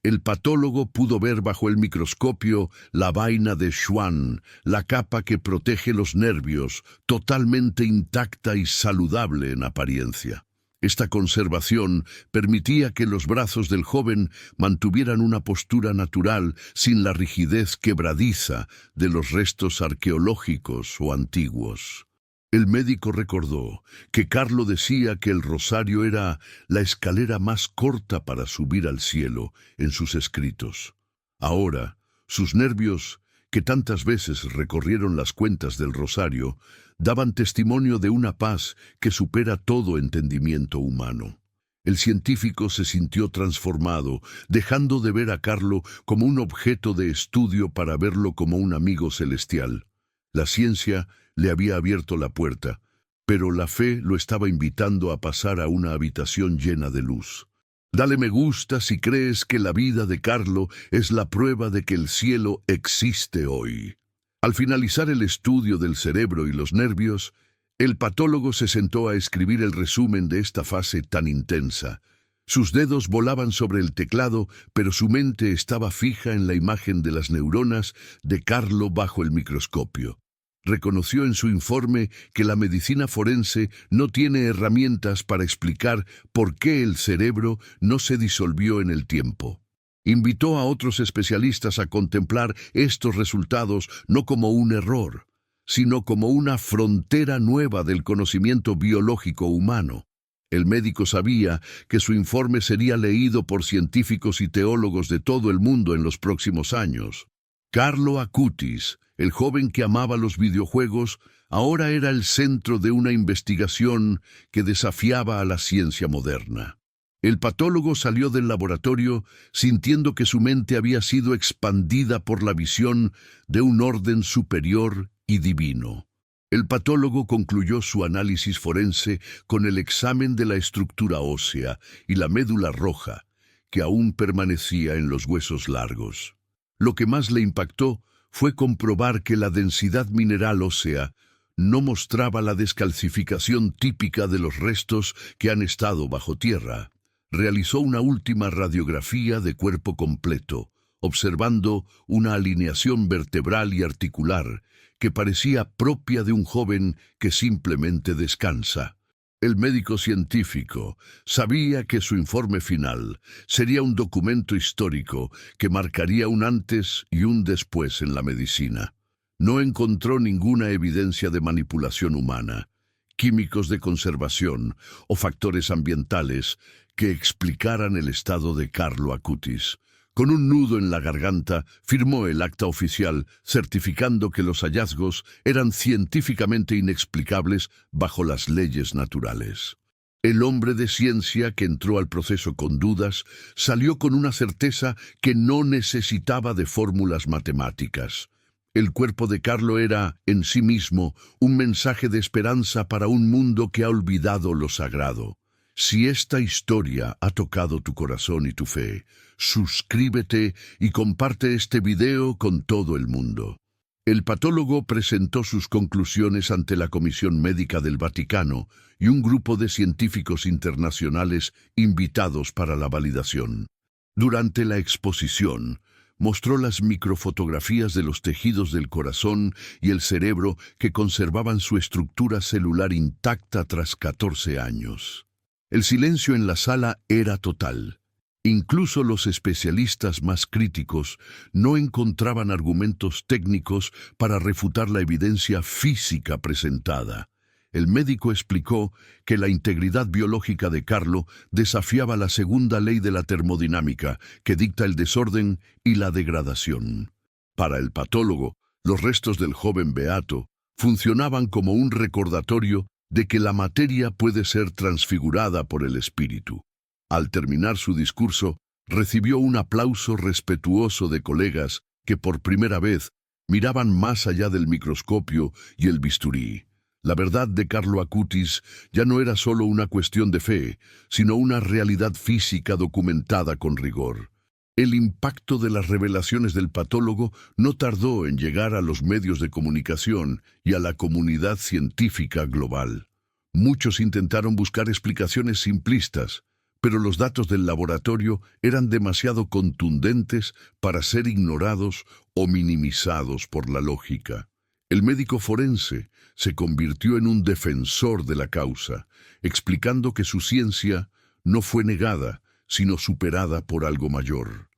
El patólogo pudo ver bajo el microscopio la vaina de Schwann, la capa que protege los nervios, totalmente intacta y saludable en apariencia. Esta conservación permitía que los brazos del joven mantuvieran una postura natural sin la rigidez quebradiza de los restos arqueológicos o antiguos. El médico recordó que Carlo decía que el rosario era la escalera más corta para subir al cielo en sus escritos. Ahora, sus nervios, que tantas veces recorrieron las cuentas del rosario, daban testimonio de una paz que supera todo entendimiento humano. El científico se sintió transformado, dejando de ver a Carlo como un objeto de estudio para verlo como un amigo celestial. La ciencia le había abierto la puerta, pero la fe lo estaba invitando a pasar a una habitación llena de luz. Dale me gusta si crees que la vida de Carlo es la prueba de que el cielo existe hoy. Al finalizar el estudio del cerebro y los nervios, el patólogo se sentó a escribir el resumen de esta fase tan intensa. Sus dedos volaban sobre el teclado, pero su mente estaba fija en la imagen de las neuronas de Carlo bajo el microscopio. Reconoció en su informe que la medicina forense no tiene herramientas para explicar por qué el cerebro no se disolvió en el tiempo. Invitó a otros especialistas a contemplar estos resultados no como un error, sino como una frontera nueva del conocimiento biológico humano. El médico sabía que su informe sería leído por científicos y teólogos de todo el mundo en los próximos años. Carlo Acutis, el joven que amaba los videojuegos, ahora era el centro de una investigación que desafiaba a la ciencia moderna. El patólogo salió del laboratorio sintiendo que su mente había sido expandida por la visión de un orden superior y divino. El patólogo concluyó su análisis forense con el examen de la estructura ósea y la médula roja, que aún permanecía en los huesos largos. Lo que más le impactó fue comprobar que la densidad mineral ósea no mostraba la descalcificación típica de los restos que han estado bajo tierra. Realizó una última radiografía de cuerpo completo, observando una alineación vertebral y articular que parecía propia de un joven que simplemente descansa. El médico científico sabía que su informe final sería un documento histórico que marcaría un antes y un después en la medicina. No encontró ninguna evidencia de manipulación humana, químicos de conservación o factores ambientales que explicaran el estado de Carlo Acutis. Con un nudo en la garganta, firmó el acta oficial certificando que los hallazgos eran científicamente inexplicables bajo las leyes naturales. El hombre de ciencia que entró al proceso con dudas salió con una certeza que no necesitaba de fórmulas matemáticas. El cuerpo de Carlo era, en sí mismo, un mensaje de esperanza para un mundo que ha olvidado lo sagrado. Si esta historia ha tocado tu corazón y tu fe, suscríbete y comparte este video con todo el mundo. El patólogo presentó sus conclusiones ante la Comisión Médica del Vaticano y un grupo de científicos internacionales invitados para la validación. Durante la exposición, mostró las microfotografías de los tejidos del corazón y el cerebro que conservaban su estructura celular intacta tras 14 años. El silencio en la sala era total. Incluso los especialistas más críticos no encontraban argumentos técnicos para refutar la evidencia física presentada. El médico explicó que la integridad biológica de Carlo desafiaba la segunda ley de la termodinámica, que dicta el desorden y la degradación. Para el patólogo, los restos del joven beato funcionaban como un recordatorio de que la materia puede ser transfigurada por el espíritu. Al terminar su discurso, recibió un aplauso respetuoso de colegas que por primera vez miraban más allá del microscopio y el bisturí. La verdad de Carlo Acutis ya no era solo una cuestión de fe, sino una realidad física documentada con rigor. El impacto de las revelaciones del patólogo no tardó en llegar a los medios de comunicación y a la comunidad científica global. Muchos intentaron buscar explicaciones simplistas, pero los datos del laboratorio eran demasiado contundentes para ser ignorados o minimizados por la lógica. El médico forense se convirtió en un defensor de la causa, explicando que su ciencia no fue negada, sino superada por algo mayor.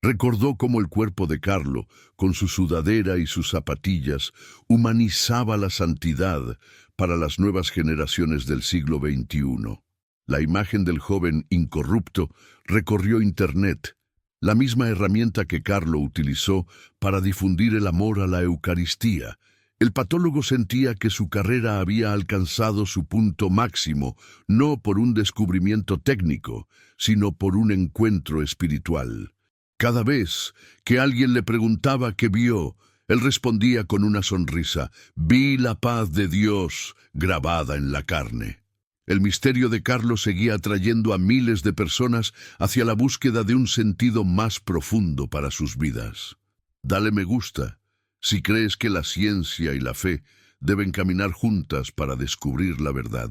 Recordó cómo el cuerpo de Carlo, con su sudadera y sus zapatillas, humanizaba la santidad para las nuevas generaciones del siglo XXI. La imagen del joven incorrupto recorrió Internet, la misma herramienta que Carlo utilizó para difundir el amor a la Eucaristía. El patólogo sentía que su carrera había alcanzado su punto máximo, no por un descubrimiento técnico, sino por un encuentro espiritual. Cada vez que alguien le preguntaba qué vio, él respondía con una sonrisa: «Vi la paz de Dios grabada en la carne». El misterio de Carlo seguía atrayendo a miles de personas hacia la búsqueda de un sentido más profundo para sus vidas. Dale me gusta si crees que la ciencia y la fe deben caminar juntas para descubrir la verdad.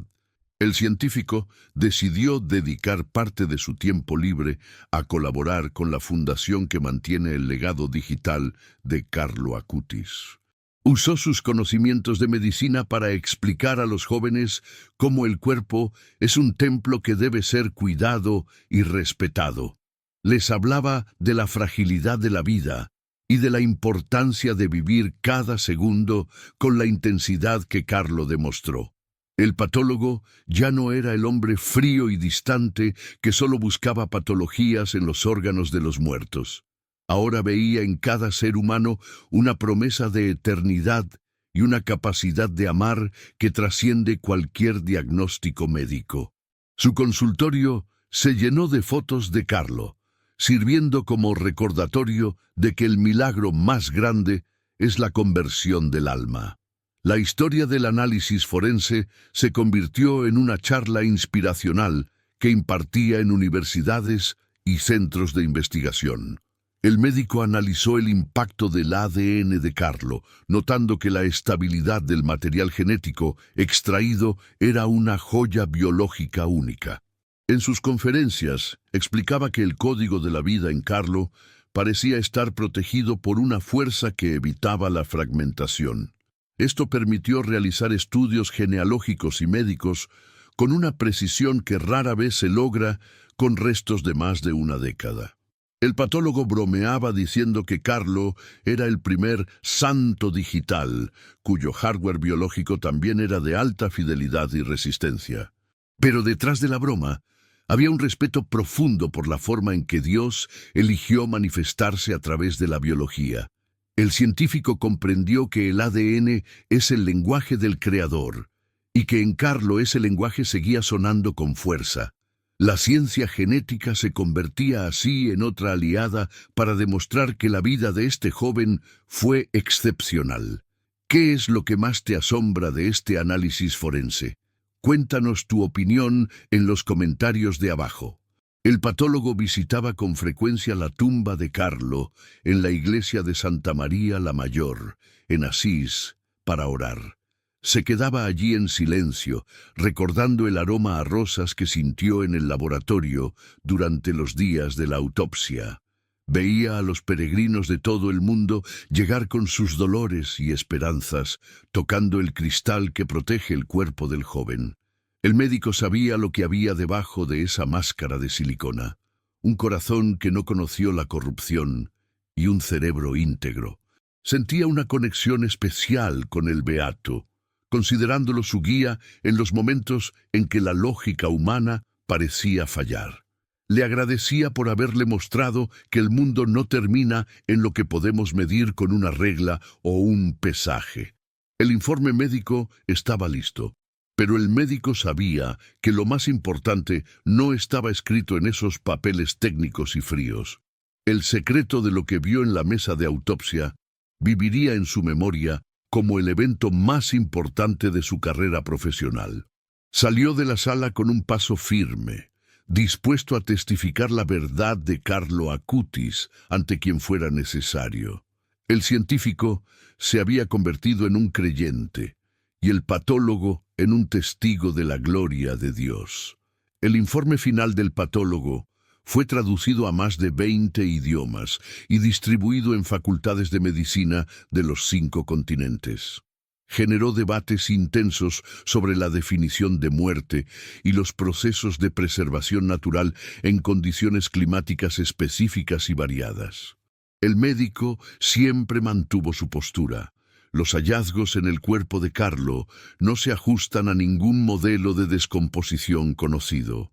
El científico decidió dedicar parte de su tiempo libre a colaborar con la fundación que mantiene el legado digital de Carlo Acutis. Usó sus conocimientos de medicina para explicar a los jóvenes cómo el cuerpo es un templo que debe ser cuidado y respetado. Les hablaba de la fragilidad de la vida y de la importancia de vivir cada segundo con la intensidad que Carlo demostró. El patólogo ya no era el hombre frío y distante que solo buscaba patologías en los órganos de los muertos. Ahora veía en cada ser humano una promesa de eternidad y una capacidad de amar que trasciende cualquier diagnóstico médico. Su consultorio se llenó de fotos de Carlo, sirviendo como recordatorio de que el milagro más grande es la conversión del alma. La historia del análisis forense se convirtió en una charla inspiracional que impartía en universidades y centros de investigación. El médico analizó el impacto del ADN de Carlo, notando que la estabilidad del material genético extraído era una joya biológica única. En sus conferencias, explicaba que el código de la vida en Carlo parecía estar protegido por una fuerza que evitaba la fragmentación. Esto permitió realizar estudios genealógicos y médicos con una precisión que rara vez se logra con restos de más de una década. El patólogo bromeaba diciendo que Carlo era el primer santo digital, cuyo hardware biológico también era de alta fidelidad y resistencia. Pero detrás de la broma, había un respeto profundo por la forma en que Dios eligió manifestarse a través de la biología. El científico comprendió que el ADN es el lenguaje del Creador, y que en Carlo ese lenguaje seguía sonando con fuerza. La ciencia genética se convertía así en otra aliada para demostrar que la vida de este joven fue excepcional. ¿Qué es lo que más te asombra de este análisis forense? Cuéntanos tu opinión en los comentarios de abajo. El patólogo visitaba con frecuencia la tumba de Carlo en la iglesia de Santa María la Mayor, en Asís, para orar. Se quedaba allí en silencio, recordando el aroma a rosas que sintió en el laboratorio durante los días de la autopsia. Veía a los peregrinos de todo el mundo llegar con sus dolores y esperanzas, tocando el cristal que protege el cuerpo del joven. El médico sabía lo que había debajo de esa máscara de silicona: un corazón que no conoció la corrupción y un cerebro íntegro. Sentía una conexión especial con el beato, considerándolo su guía en los momentos en que la lógica humana parecía fallar. Le agradecía por haberle mostrado que el mundo no termina en lo que podemos medir con una regla o un pesaje. El informe médico estaba listo, pero el médico sabía que lo más importante no estaba escrito en esos papeles técnicos y fríos. El secreto de lo que vio en la mesa de autopsia viviría en su memoria como el evento más importante de su carrera profesional. Salió de la sala con un paso firme, dispuesto a testificar la verdad de Carlo Acutis ante quien fuera necesario. El científico se había convertido en un creyente y el patólogo en un testigo de la gloria de Dios. El informe final del patólogo fue traducido a más de 20 idiomas y distribuido en facultades de medicina de los 5 continentes. Generó debates intensos sobre la definición de muerte y los procesos de preservación natural en condiciones climáticas específicas y variadas. El médico siempre mantuvo su postura. Los hallazgos en el cuerpo de Carlo no se ajustan a ningún modelo de descomposición conocido.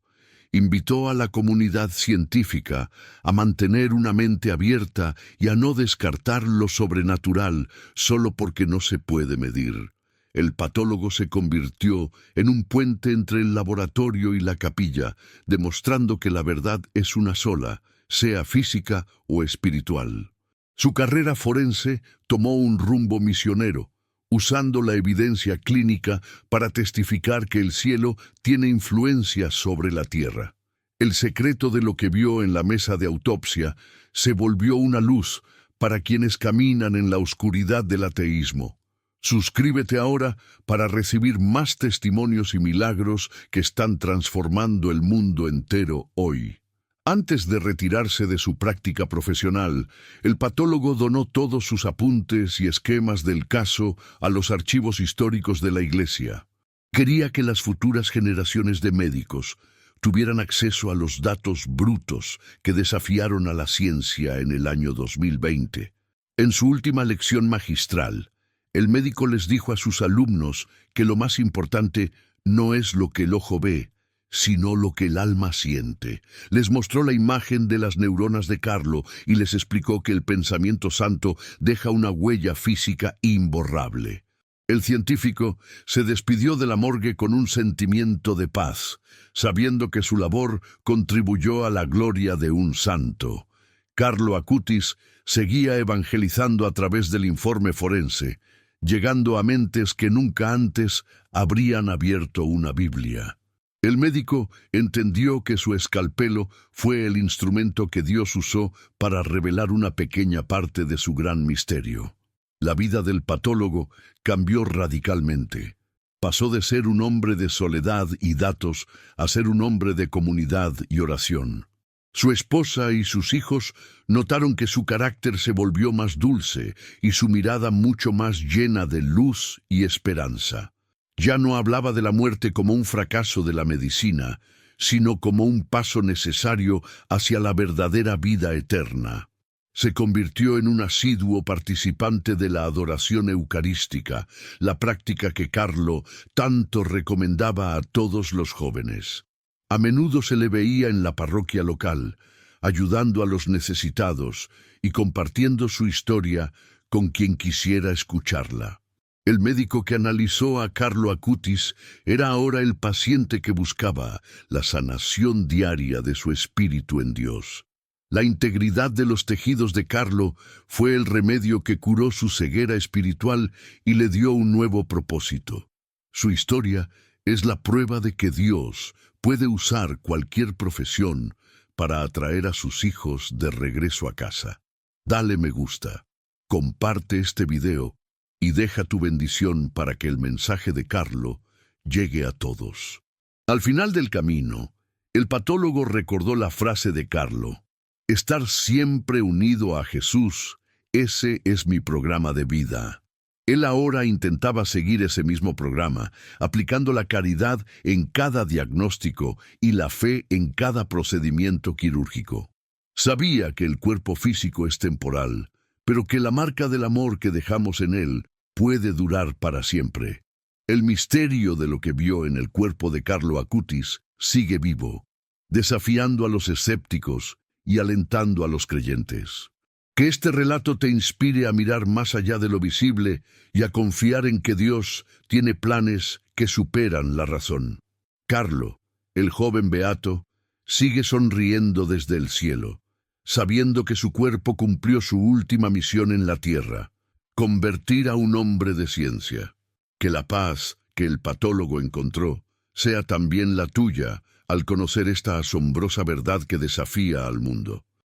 Invitó a la comunidad científica a mantener una mente abierta y a no descartar lo sobrenatural solo porque no se puede medir. El patólogo se convirtió en un puente entre el laboratorio y la capilla, demostrando que la verdad es una sola, sea física o espiritual. Su carrera forense tomó un rumbo misionero, usando la evidencia clínica para testificar que el cielo tiene influencia sobre la tierra. El secreto de lo que vio en la mesa de autopsia se volvió una luz para quienes caminan en la oscuridad del ateísmo. Suscríbete ahora para recibir más testimonios y milagros que están transformando el mundo entero hoy. Antes de retirarse de su práctica profesional, el patólogo donó todos sus apuntes y esquemas del caso a los archivos históricos de la Iglesia. Quería que las futuras generaciones de médicos tuvieran acceso a los datos brutos que desafiaron a la ciencia en el año 2020. En su última lección magistral, el médico les dijo a sus alumnos que lo más importante no es lo que el ojo ve, sino lo que el alma siente. Les mostró la imagen de las neuronas de Carlo y les explicó que el pensamiento santo deja una huella física imborrable. El científico se despidió de la morgue con un sentimiento de paz, sabiendo que su labor contribuyó a la gloria de un santo. Carlo Acutis seguía evangelizando a través del informe forense, llegando a mentes que nunca antes habrían abierto una Biblia. El médico entendió que su escalpelo fue el instrumento que Dios usó para revelar una pequeña parte de su gran misterio. La vida del patólogo cambió radicalmente. Pasó de ser un hombre de soledad y datos a ser un hombre de comunidad y oración. Su esposa y sus hijos notaron que su carácter se volvió más dulce y su mirada mucho más llena de luz y esperanza. Ya no hablaba de la muerte como un fracaso de la medicina, sino como un paso necesario hacia la verdadera vida eterna. Se convirtió en un asiduo participante de la adoración eucarística, la práctica que Carlo tanto recomendaba a todos los jóvenes. A menudo se le veía en la parroquia local, ayudando a los necesitados y compartiendo su historia con quien quisiera escucharla. El médico que analizó a Carlo Acutis era ahora el paciente que buscaba la sanación diaria de su espíritu en Dios. La integridad de los tejidos de Carlo fue el remedio que curó su ceguera espiritual y le dio un nuevo propósito. Su historia es la prueba de que Dios puede usar cualquier profesión para atraer a sus hijos de regreso a casa. Dale me gusta, comparte este video y deja tu bendición para que el mensaje de Carlo llegue a todos. Al final del camino, el patólogo recordó la frase de Carlo: estar siempre unido a Jesús, ese es mi programa de vida. Él ahora intentaba seguir ese mismo programa, aplicando la caridad en cada diagnóstico y la fe en cada procedimiento quirúrgico. Sabía que el cuerpo físico es temporal, pero que la marca del amor que dejamos en él puede durar para siempre. El misterio de lo que vio en el cuerpo de Carlo Acutis sigue vivo, desafiando a los escépticos y alentando a los creyentes. Que este relato te inspire a mirar más allá de lo visible y a confiar en que Dios tiene planes que superan la razón. Carlo, el joven beato, sigue sonriendo desde el cielo, sabiendo que su cuerpo cumplió su última misión en la tierra: convertir a un hombre de ciencia. Que la paz que el patólogo encontró sea también la tuya al conocer esta asombrosa verdad que desafía al mundo.